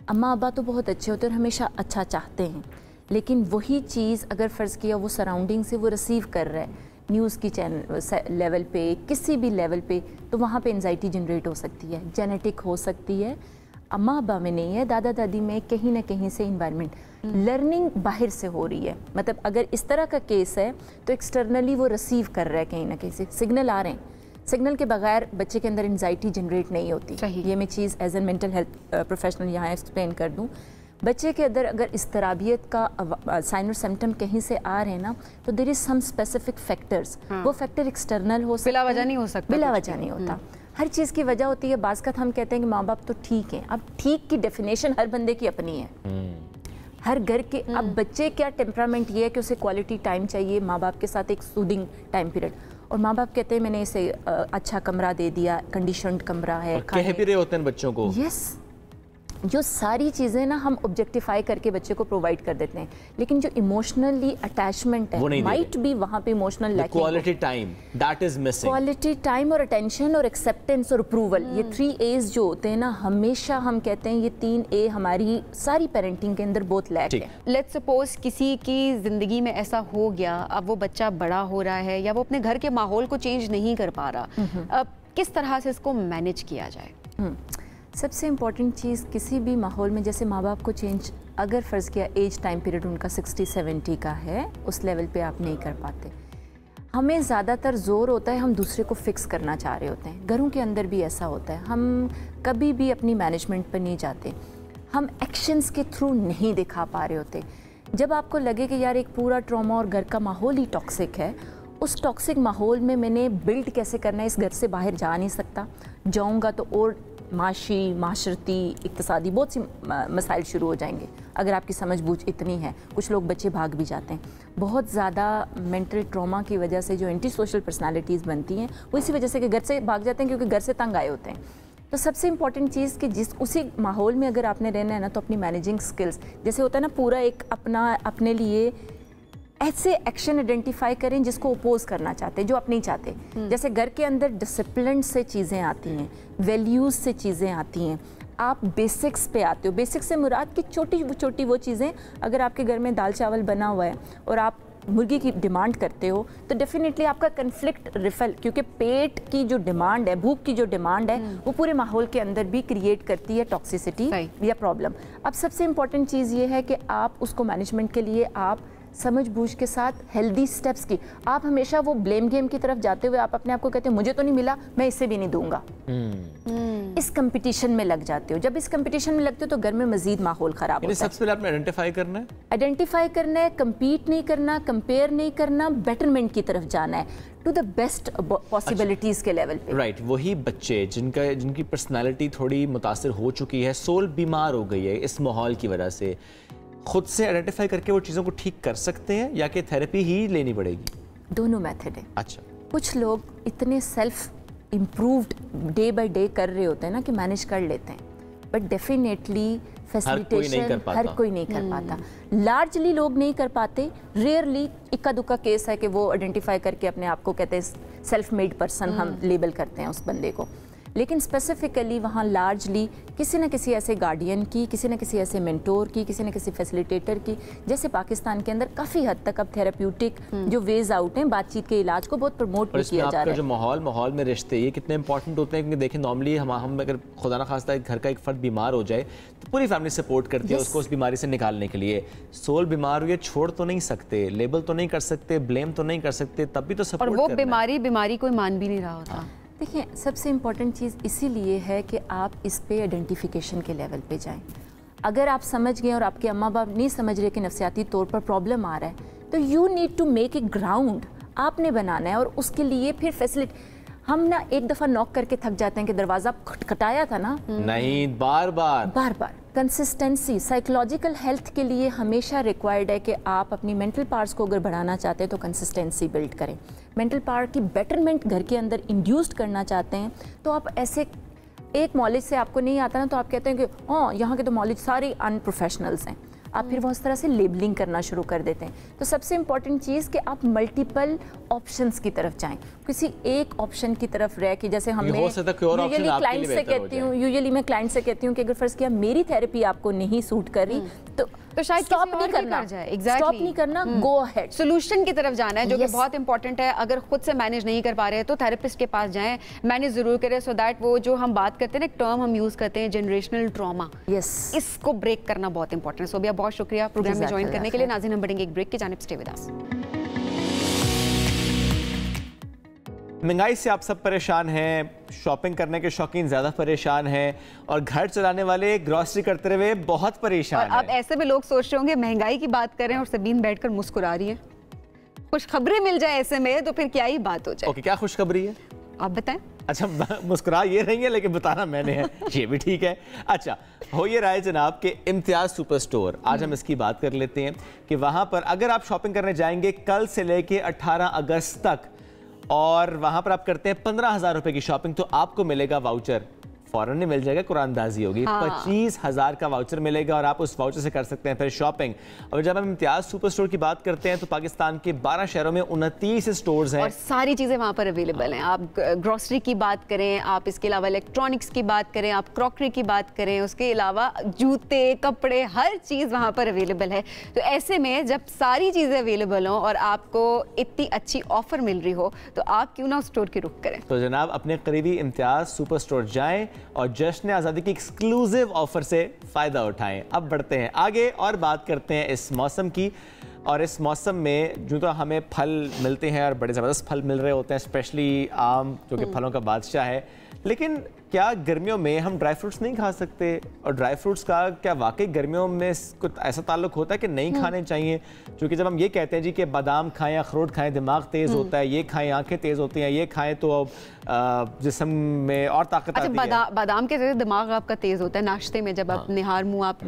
अम्मा अब्बा तो बहुत अच्छे होते हैं और हमेशा अच्छा चाहते हैं, लेकिन वही चीज़ अगर फ़र्ज़ किया वो सराउंडिंग से वो रिसीव कर रहा है, न्यूज़ की चैनल लेवल पे, किसी भी लेवल पे, तो वहाँ पे एंजाइटी जनरेट हो सकती है। जेनेटिक हो सकती है, अम्मा अब्बा में नहीं है, दादा दादी में कहीं ना कहीं से इन्वायरमेंट, लर्निंग बाहर से हो रही है। मतलब अगर इस तरह का केस है तो एक्सटर्नली वो रिसीव कर रहा है, कहीं ना कहीं से सिग्नल आ रहे हैं। सिग्नल के बगैर बच्चे के अंदर एंजाइटी जनरेट नहीं होती। ये मैं चीज़ as a mental health professional यहाँ एक्सप्लेन कर दूँ। बच्चे के अंदर अगर इस तराबियत का साइन और सिम्टम कहीं से आ रहे हैं ना, तो there is some specific factors. वो फैक्टर एक्सटर्नल हो सकते हैं, बिला वजह नहीं हो सकता, बिला वजह नहीं होता। हर चीज़ की वजह होती है। बाज़ हम कहते हैं कि माँ बाप तो ठीक हैं। अब ठीक की डेफिनेशन हर बंदे की अपनी है, हर घर के। अब बच्चे क्या टेम्परामेंट ये है कि उसे क्वालिटी टाइम चाहिए माँ बाप के साथ, एक सूदिंग टाइम पीरियड, और माँ बाप कहते हैं मैंने इसे अच्छा कमरा दे दिया, कंडीशनड कमरा है, कह भी रहे होते हैं बच्चों को। यस, जो सारी चीज़ें ना हम ऑब्जेक्टिफाई करके बच्चे को प्रोवाइड कर देते हैं, लेकिन जो इमोशनली अटैचमेंट है माइट भी वहाँ पे emotional lacking. Quality time that is missing. Quality time और अटेंशन और एक्सेप्टेंस और अप्रूवल, ये 3 A's जो होते हैं ना, हमेशा हम कहते हैं ये 3 A हमारी सारी पेरेंटिंग के अंदर बहुत लैक है। लेट्स सपोज किसी की ज़िंदगी में ऐसा हो गया, अब वो बच्चा बड़ा हो रहा है या वो अपने घर के माहौल को चेंज नहीं कर पा रहा, अब किस तरह से इसको मैनेज किया जाए? सबसे इम्पॉर्टेंट चीज़ किसी भी माहौल में, जैसे माँ बाप को चेंज, अगर फ़र्ज़ किया एज टाइम पीरियड उनका 60-70 का है, उस लेवल पे आप नहीं कर पाते। हमें ज़्यादातर ज़ोर होता है, हम दूसरे को फिक्स करना चाह रहे होते हैं। घरों के अंदर भी ऐसा होता है, हम कभी भी अपनी मैनेजमेंट पर नहीं जाते, हम एक्शंस के थ्रू नहीं दिखा पा रहे होते। जब आपको लगे कि यार एक पूरा ट्रॉमा और घर का माहौल ही टॉक्सिक है, उस टॉक्सिक माहौल में मैंने बिल्ड कैसे करना है, इस घर से बाहर जा नहीं सकता, जाऊँगा तो और माशी, माशरती, इक्तिसादी बहुत सी मसाइल शुरू हो जाएंगे अगर आपकी समझ बूझ इतनी है। कुछ लोग बच्चे भाग भी जाते हैं। बहुत ज़्यादा मेंटल ट्रॉमा की वजह से जो एंटी सोशल पर्सनालिटीज़ बनती हैं वो इसी वजह से कि घर से भाग जाते हैं, क्योंकि घर से तंग आए होते हैं। तो सबसे इंपॉर्टेंट चीज़ कि जिस उसी माहौल में अगर आपने रहना है ना, तो अपनी मैनेजिंग स्किल्स, जैसे होता है ना, पूरा एक अपने लिए ऐसे एक्शन आइडेंटिफाई करें जिसको अपोज करना चाहते हैं, जो आप नहीं चाहते। जैसे घर के अंदर डिसिप्लिन से चीज़ें आती हैं, वैल्यूज़ से चीज़ें आती हैं, आप बेसिक्स पे आते हो। बेसिक्स से मुराद की छोटी छोटी वो चीज़ें, अगर आपके घर में दाल चावल बना हुआ है और आप मुर्गी की डिमांड करते हो तो डेफिनेटली आपका कन्फ्लिक्ट रिफल, क्योंकि पेट की जो डिमांड है, भूख की जो डिमांड है, वो पूरे माहौल के अंदर भी क्रिएट करती है टॉक्सिसिटी या प्रॉब्लम। अब सबसे इम्पॉर्टेंट चीज़ ये है कि आप उसको मैनेजमेंट के लिए आप समझ बूझ के साथ हेल्दी स्टेप्स की, आप हमेशा वो ब्लेम गेम की तरफ जाते हुए आप अपने आप को कहते हो मुझे तो नहीं मिला, मैं इससे भी नहीं दूंगा, इस कंपटीशन में लग जाते हो। जब इस कंपटीशन में लगते हो तो घर में मजीद माहौल खराब होता है। सबसे पहले आपने आइडेंटिफाई करना है, कंपीट नहीं करना, कंपेयर नहीं करना, बेटरमेंट की तरफ जाना है टू द बेस्ट पॉसिबिलिटीज के लेवल पे। राइट, वही बच्चे जिनकी पर्सनालिटी थोड़ी मुतासिर हो चुकी है, सोल बीमार हो गई है इस माहौल की वजह से, खुद से आइडेंटिफाई करके वो चीज़ों को ठीक कर सकते हैं या कि थेरेपी ही लेनी पड़ेगी? दोनों मेथड है। अच्छा, कुछ लोग इतने self improved day by day कर रहे होते हैं ना कि मैनेज कर लेते हैं, बट डेफिनेटली फैसिलिटेशन हर कोई नहीं कर पाता। लार्जली लोग नहीं कर पाते, रेयरली इक्का दुक्का केस है कि वो आइडेंटिफाई करके अपने आप को कहते हैं सेल्फ मेड पर्सन हम लेबल करते हैं उस बंदे को। लेकिन स्पेसिफिकली वहाँ लार्जली किसी न किसी ऐसे गार्डियन की, किसी न किसी ऐसे मेंटोर की, किसी न किसी फैसिलिटेटर की, जैसे पाकिस्तान के अंदर काफ़ी हद तक अब थेरेप्यूटिक जो वेज आउट हैं बातचीत के इलाज को बहुत प्रमोट भी किया जा रहा है। जो माहौल में रिश्ते ये कितने इंपॉर्टेंट होते हैं, क्योंकि देखिए नॉर्मली हम अगर खुदा ना खास्ता घर का एक फर्द बीमार हो जाए तो पूरी फैमिली सपोर्ट करती है उसको उस बीमारी से निकालने के लिए। सोल बीमार हुई, छोड़ तो नहीं सकते, लेबल तो नहीं कर सकते, ब्लेम तो नहीं कर सकते, तब भी तो सपोर्ट। और वो बीमारी कोई मान भी नहीं रहा होता। देखिए सबसे इम्पॉर्टेंट चीज़ इसीलिए है कि आप इस पे आइडेंटिफिकेशन के लेवल पे जाएं। अगर आप समझ गए और आपके अम्मा बाप नहीं समझ रहे कि नफ्सियाती तौर पर प्रॉब्लम आ रहा है, तो you need to make a ground, आपने बनाना है। और उसके लिए फिर फैसिलिटी, हम ना एक दफ़ा नॉक करके थक जाते हैं कि दरवाज़ा खटखटाया था ना, नहीं, बार बार कंसिस्टेंसी साइकोलॉजिकल हेल्थ के लिए हमेशा रिक्वायर्ड है कि आप अपनी मेंटल पार्ट्स को अगर बढ़ाना चाहते हैं तो कंसिस्टेंसी बिल्ड करें। मेंटल पार्ट की बेटरमेंट घर के अंदर इंड्यूस्ड करना चाहते हैं तो आप ऐसे, एक मॉलेज से आपको नहीं आता ना तो आप कहते हैं कि हाँ यहाँ के तो मॉलेज सारे अनप्रोफेशनल्स हैं, आप फिर वो उस तरह से लेबलिंग करना शुरू कर देते हैं। तो सबसे इम्पॉर्टेंट चीज़ कि आप मल्टीपल ऑप्शंस की तरफ जाएं, किसी एक ऑप्शन की तरफ रह के, जैसे हमने यूजुअली क्लाइंट से कहती हूँ कि अगर फर्ज किया मेरी थेरेपी आपको नहीं सूट कर रही तो शायद स्टॉप नहीं करना, स्टॉप नहीं करना, गो अहेड, सोल्यूशन की तरफ जाना है, जो कि बहुत इंपॉर्टेंट है। अगर खुद से मैनेज नहीं कर पा रहे हैं तो थेरेपिस्ट के पास जाएं, मैनेज जरूर करें, सो दैट वो जो हम बात करते हैं ना, एक टर्म हम यूज करते हैं जनरेशनल ट्रॉमा, इसको ब्रेक करना बहुत इंपॉर्टेंट है। सोबिया बहुत शुक्रिया प्रोग्राम में ज्वाइन करने के लिए। नाज़रीन हम बढ़ेंगे एक ब्रेक की जानिब, स्टे विद अस। महंगाई से आप सब परेशान हैं, शॉपिंग करने के शौकीन ज़्यादा परेशान हैं और घर चलाने वाले ग्रॉसरी करते हुए बहुत परेशान हैं। अब ऐसे में लोग सोच रहे होंगे महंगाई की बात करें और सबीन बैठकर मुस्कुरा रही है, खुशखबरी मिल जाए ऐसे में तो फिर क्या ही बात हो जाए। ओके, क्या खुशखबरी है आप बताएं। अच्छा, मुस्कुरा ये रही है लेकिन बताना मैंने है, ये भी ठीक है। अच्छा, हो ये रहा है जनाब के इम्तियाज सुपर स्टोर, आज हम इसकी बात कर लेते हैं कि वहाँ पर अगर आप शॉपिंग करने जाएंगे कल से लेके 18 अगस्त तक और वहां पर आप करते हैं 15,000 रुपए की शॉपिंग तो आपको मिलेगा वाउचर, फौरन नहीं मिल जाएगा, कुरानदाजी होगी। 25,000 का वाउचर मिलेगा और आप उस वाउचर से कर सकते हैं फिर शॉपिंग। और जब हम इम्तियाज सुपर स्टोर की बात करते हैं तो पाकिस्तान के 12 शहरों में 29 स्टोर्स हैं और सारी चीज़ें वहाँ पर अवेलेबल हैं। आप ग्रोसरी की बात करें, आप इसके अलावा इलेक्ट्रॉनिक्स की बात करें, आप क्रॉकरी की बात करें, उसके अलावा जूते, कपड़े, हर चीज़ वहाँ पर अवेलेबल है। तो ऐसे में जब सारी चीज़ें अवेलेबल हों और आपको इतनी अच्छी ऑफर मिल रही हो तो आप क्यों ना उस स्टोर की रुख करें। तो जनाब अपने करीबी इम्तियाज सुपर स्टोर जाएं और जश्न आज़ादी की एक्सक्लूसिव ऑफर से फ़ायदा उठाएं। अब बढ़ते हैं आगे और बात करते हैं इस मौसम की। और इस मौसम में जो तो हमें फल मिलते हैं और बड़े ज़बरदस्त फल मिल रहे होते हैं, स्पेशली आम जो कि फलों का बादशाह है, लेकिन क्या गर्मियों में हम ड्राई फ्रूट्स नहीं खा सकते? और ड्राई फ्रूट्स का क्या वाकई गर्मियों में कुछ ऐसा ताल्लुक होता है कि नहीं खाने चाहिए? क्योंकि जब हम ये कहते हैं जी कि बादाम खाएं, अखरोट खाएं, दिमाग तेज़ होता है, ये खाएं आंखें तेज़ होती हैं, ये खाएं तो जिस्म में और ताकत आती है। बादाम के जरिए दिमाग आपका तेज़ होता है। नाश्ते में जब आप निहार मुँह आप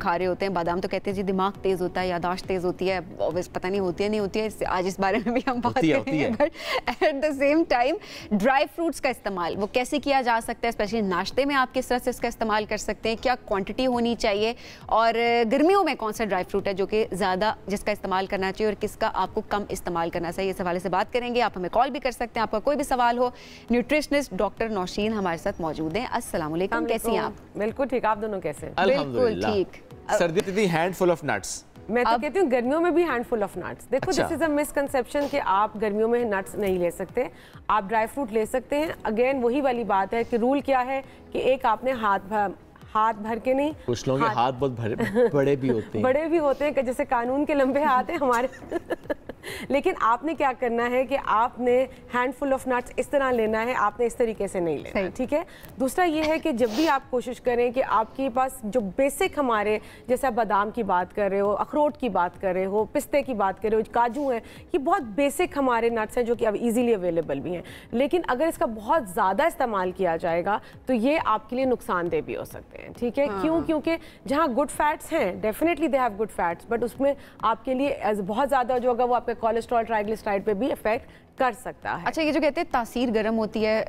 खा रहे होते हैं बादाम तो कहते हैं जी दिमाग तेज़ होता है, यादाश्त तेज़ होती है। पता नहीं होती है नहीं होती है, आज इस बारे में भी हम बात करेंगे। But at the same time dry fruits का इस्तेमाल वो कैसे किया जा सकता है, स्पेशली नाश्ते में आप किस तरह से इसका इस्तेमाल कर सकते हैं, क्या क्वांटिटी होनी चाहिए, और गर्मियों में कौन सा ड्राई फ्रूट है जो कि ज़्यादा जिसका इस्तेमाल करना चाहिए और किसका आपको कम इस्तेमाल करना चाहिए, इस हवाले से बात करेंगे। आप हमें कॉल भी कर सकते हैं, आपका कोई भी सवाल हो। न्यूट्रिशनिस्ट डॉक्टर नौशीन हमारे साथ मौजूद हैं। अस्सलाम वालेकुम, कैसी हैं आप? बिल्कुल ठीक, आप दोनों कैसे? बिल्कुल ठीक। सर्दी इतनी हैंडफुल ऑफ नट्स, मैं तो कहती हूँ गर्मियों में भी हैंडफुल ऑफ नट्स। देखो दिस इज अ मिसकंसेप्शन कि आप गर्मियों में नट्स नहीं ले सकते, आप ड्राई फ्रूट ले सकते हैं। अगेन वही वाली बात है कि रूल क्या है कि एक आपने हाथ भर के नहीं, कुछ लोगों के हाथ बहुत बड़े भी होते हैं, बड़े भी होते हैं जैसे कानून के लंबे हाथ हैं हमारे लेकिन आपने क्या करना है कि आपने हैंडफुल ऑफ नट्स इस तरह लेना है, आपने इस तरीके से नहीं लेना, ठीक है। दूसरा ये है कि जब भी आप कोशिश करें कि आपके पास जो बेसिक हमारे, जैसे आप बादाम की बात कर रहे हो, अखरोट की बात कर रहे हो, पिस्ते की बात कर रहे हो, काजू हैं, ये बहुत बेसिक हमारे नट्स हैं जो कि अब इजीली अवेलेबल भी हैं। लेकिन अगर इसका बहुत ज़्यादा इस्तेमाल किया जाएगा तो ये आपके लिए नुकसानदेह भी हो सकते हैं, ठीक है। क्यों? क्योंकि जहाँ गुड फैट्स हैं, definitely they have good fats, but उसमें आपके लिए बहुत ज़्यादा जो होगा वो आपके कोलेस्ट्रॉल, ट्राइग्लिसराइड पे भी इफेक्ट कर सकता है। अच्छा, ये जो कहते हैं तासीर गर्म होती है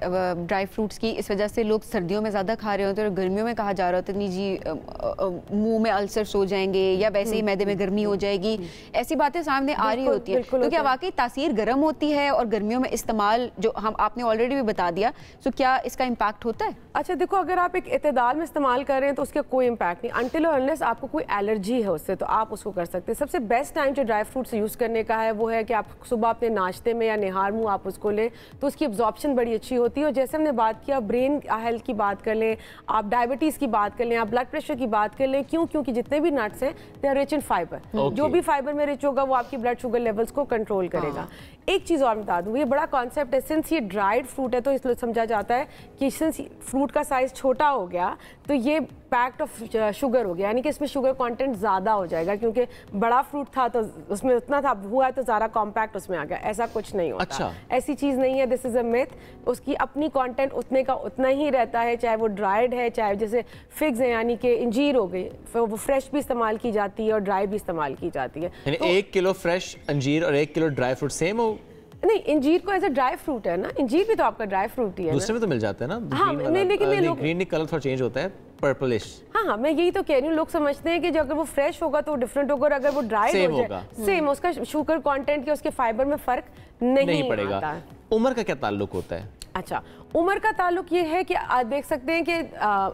ड्राई फ्रूट्स की, इस वजह से लोग सर्दियों में ज़्यादा खा रहे होते हैं और गर्मियों में कहा जा रहा होता है नहीं जी मुंह में अल्सर्स हो जाएंगे या वैसे ही मैदे में गर्मी हो जाएगी, ऐसी बातें सामने आ रही होती है। तो क्या वाकई तासीर गर्म होती है और गर्मियों में इस्तेमाल जो हम आपने ऑलरेडी भी बता दिया, तो क्या इसका इम्पैक्ट होता है? अच्छा देखो, अगर आप एक इत्तेदाल में इस्तेमाल कर रहे हैं तो उसका कोई इम्पैक्ट नहीं, अनटिल और अनलेस आपको कोई एलर्जी है उससे तो आप उसको कर सकते हैं। सबसे बेस्ट टाइम जो ड्राई फ्रूट्स यूज़ करने का है वो है कि आप सुबह अपने नाश्ते में या निहार मुँह आप उसको लें तो उसकी एब्जॉर्प्शन बड़ी अच्छी होती है। और जैसे हमने बात किया ब्रेन हेल्थ की बात कर लें, आप डायबिटीज़ की बात कर लें, आप ब्लड प्रेशर की बात कर लें, क्यों? क्योंकि जितने भी नट्स हैं they are rich in fibre, जो भी फाइबर में रिच होगा वो आपकी ब्लड शुगर लेवल्स को कंट्रोल करेगा। एक चीज़ और बता दूँ, ये बड़ा कॉन्सेप्ट है, सिंस ये ड्राइड फ्रूट है तो इसलिए समझा जाता है कि सिंस फ्रूट का साइज़ छोटा हो गया तो ये पैक्ड ऑफ शुगर हो गया, यानी कि इसमें शुगर कंटेंट ज़्यादा हो जाएगा, क्योंकि बड़ा फ्रूट था तो उसमें उतना था, हुआ है तो ज़्यादा कॉम्पैक्ट उसमें आ गया, ऐसा कुछ नहीं होता। अच्छा। ऐसी चीज़ नहीं है, दिस इज़ अ मिथ। उसकी अपनी कंटेंट उतने का उतना ही रहता है, चाहे वो ड्राइड है, चाहे जैसे फिग्स है यानी कि इंजीर हो गई, वो फ्रेश भी इस्तेमाल की जाती है और ड्राई भी इस्तेमाल की जाती है। तो 1 किलो फ्रेश अंजीर और 1 किलो ड्राई फ्रूट सेम हो? नहीं, इंजीर को एज अ ड्राई फ्रूट है ना, इंजीर भी तो आपका ड्राई फ्रूट ही है। दूसरे में तो मिल जाता है ना। हाँ, नहीं, लेकिन लोग ग्रीन कलर थोड़ा चेंज होता है, पर्पलिश। हाँ, मैं यही तो कह रही हूँ, लोग समझते हैं कि जो अगर वो फ्रेश होगा तो डिफरेंट होगा और अगर वो ड्राई हो जाए सेम, उसका शुगर कंटेंट या उसके फाइबर में फर्क नहीं पड़ेगा। उम्र का क्या ताल्लुक होता है? अच्छा, उम्र का ताल्लुक ये है कि आप देख सकते हैं कि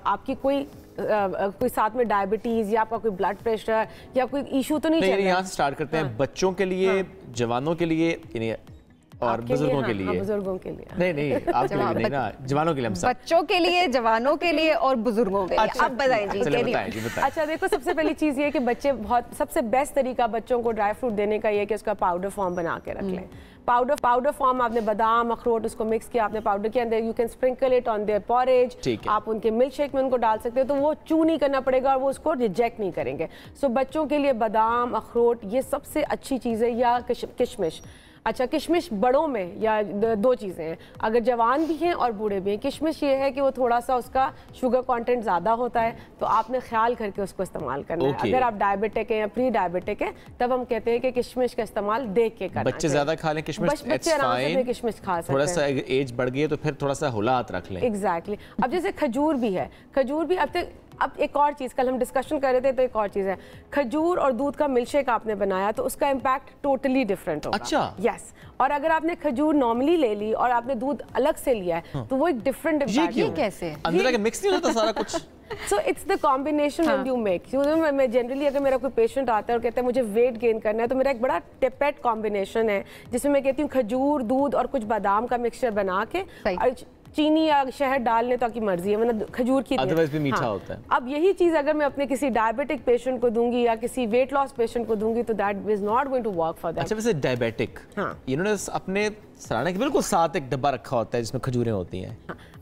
आपकी कोई साथ में डायबिटीज या आपका कोई ब्लड प्रेशर या कोई इशू तो नहीं चल रहा है। यहाँ से स्टार्ट करते हैं, बच्चों के लिए, जवानों के लिए और बुजुर्गों के लिए। बुजुर्गों के लिए नहीं आपके लिए नहीं ना, जवानों के लिए, हम सब बच्चों के लिए, जवानों के लिए और बुजुर्गों के लिए। अब बताएं जी। अच्छा देखो, सबसे पहली चीज ये है कि बच्चे बहुत, सबसे बेस्ट तरीका बच्चों को ड्राई फ्रूट देने का ये है कि उसका पाउडर फॉर्म बना के रख लें। पाउडर फॉर्म आपने बादाम, अखरोट उसको मिक्स किया, आपने पाउडर के अंदर, you can sprinkle it on their porridge, आप उनके मिल्क शेक में उनको डाल सकते हो, तो वो चू नहीं करना पड़ेगा और वो उसको रिजेक्ट नहीं करेंगे। सो बच्चों के लिए बादाम, अखरोट ये सबसे अच्छी चीज़ है, या किशमिश। अच्छा, किशमिश बड़ों में या दो चीज़ें हैं, अगर जवान भी हैं और बूढ़े भी हैं। किशमिश ये है कि वो थोड़ा सा उसका शुगर कंटेंट ज़्यादा होता है, तो आपने ख्याल करके उसको इस्तेमाल करना है। अगर आप डायबिटिक हैं या प्री डायबिटिक हैं तब हम कहते हैं कि किशमिश का इस्तेमाल देख के करना। बच्चे ज़्यादा खा लें किशमिश, बच्चे आराम से किशमिश खा सकते हैं। थोड़ा सा एज बढ़ गई है तो फिर थोड़ा सा हुलात रख लें। एग्जैक्टली। अब जैसे खजूर भी है, खजूर भी अब एक और चीज़, कल हम डिस्कशन कर रहे थे तो एक और चीज़ है, खजूर और दूध का मिल्कशेक आपने बनाया तो उसका इम्पैक्ट टोटली डिफरेंट होगा। अच्छा। यस। और अगर आपने खजूर नॉर्मली ले ली और आपने दूध अलग से लिया है तो वो एक डिफरेंट इम्पैक्ट। ये कैसे? अंदर मिक्स नहीं होता सारा कुछ? So it's the combination when you make. मैं जनरली अगर मेरा कोई पेशेंट आता है और कहता है मुझे वेट गेन करना है तो मेरा एक बड़ा टिपेट कॉम्बिनेशन है जिसमें मैं कहती हूँ खजूर, दूध और कुछ बादाम का मिक्सचर बना के, चीनी या शहद डाल लें तो आपकी मर्जी है, मतलब खजूर की अदरवाइज भी मीठा होता है। अब यही चीज अगर मैं अपने किसी डायबिटिक पेशेंट को दूंगी या किसी वेट लॉस पेशेंट को दूंगी तो that is not going to work for that. अच्छा, वैसे डायबिटिक, इन्होंने अपने सराहना के बिल्कुल साथ एक डब्बा रखा होता है जिसमें खजूरें होती हैं।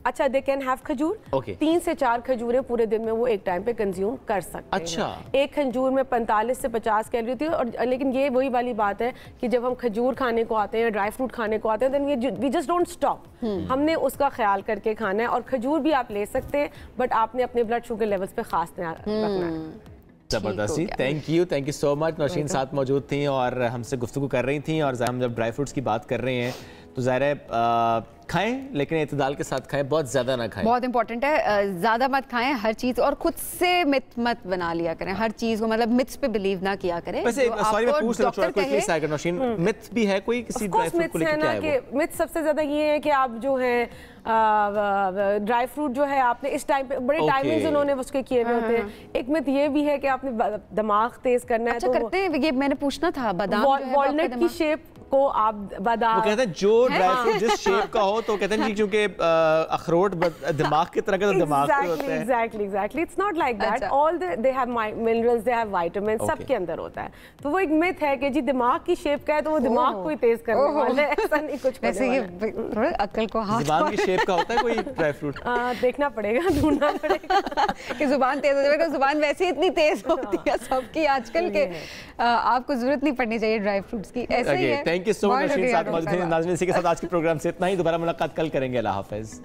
अच्छा, दे कैन हैव खजूर। 3 से 4 खजूरें पूरे दिन में वो एक टाइम पे कंज्यूम कर सकते हैं। अच्छा। एक खजूर में 45 से 50 कैलोरी होती है। और लेकिन ये वही वाली बात है कि जब हम खजूर खाने को आते हैं, ड्राई फ्रूट खाने को आते हैं, then we just don't stop. हमने उसका ख्याल करके खाना है। और खजूर भी आप ले सकते हैं बट आपने अपने ब्लड शुगर लेवल्स पे खास ध्यान रखना है। जबरदस्ती। Thank you so much. Nausheen साथ मौजूद थी और हमसे गुफ्तगू कर रही थी। और हम जब ड्राई फ्रूट्स की बात कर रहे हैं तो ज़ाहिर है खाएं लेकिन इत्तेदाल के साथ खाएं, बहुत ज्यादा ना खाएं। बहुत इंपॉर्टेंट है, ज्यादा मत खाएं हर चीज, और खुद से मिथ मत बना लिया करें हर चीज को, मतलब मिथ्स पे बिलीव ना किया करें। वैसे सॉरी मैं पूछ रहा हूं क्विकली साइकिल मशीन, मिथ भी है कोई किसी ड्राई फ्रूट को लेकर? क्या है वो? मिथ सबसे ज्यादा ये है कि आप जो है ड्राई फ्रूट जो है आपने इस टाइम पे बड़े टाइमिंग्स उन्होंने उसके किए हुए होते हैं। एक मिथ ये भी है कि आपने दिमाग तेज करना है। अच्छा, तो करते हैं ये मैंने पूछना था, बादाम वॉलनट की शेप को आप बादाम, वो कहते हैं जो ड्राई फ्रूट जिस शेप का हो, तो कहते हैं क्योंकि अखरोट दिमाग की तरह का, तो दिमाग पे होता है। Exactly it's not like that, all they have minerals, they have vitamin, सबके अंदर होता है। तो वो एक मिथ है कि जी दिमाग की शेप का है तो वो दिमाग को ही तेज करने वाला है, ऐसा नहीं कुछ। वैसे ये थोड़ा अक्ल को हाथ, जुबान की शेप का होता है कोई ड्राई फ्रूट? देखना पड़ेगा, ढूंढना पड़ेगा कि जुबान तेज हो जाएगा। जुबान वैसे ही इतनी तेज होती है सबकी आजकल के, आपको जरूरत नहीं पड़नी चाहिए ड्राई फ्रूट्स की, ऐसे ही है। Thank you so much. नाज़रीन, इसी के साथ आज के प्रोग्राम से इतना ही, दोबारा मुलाकात कल करेंगे। अल्लाह हाफिज।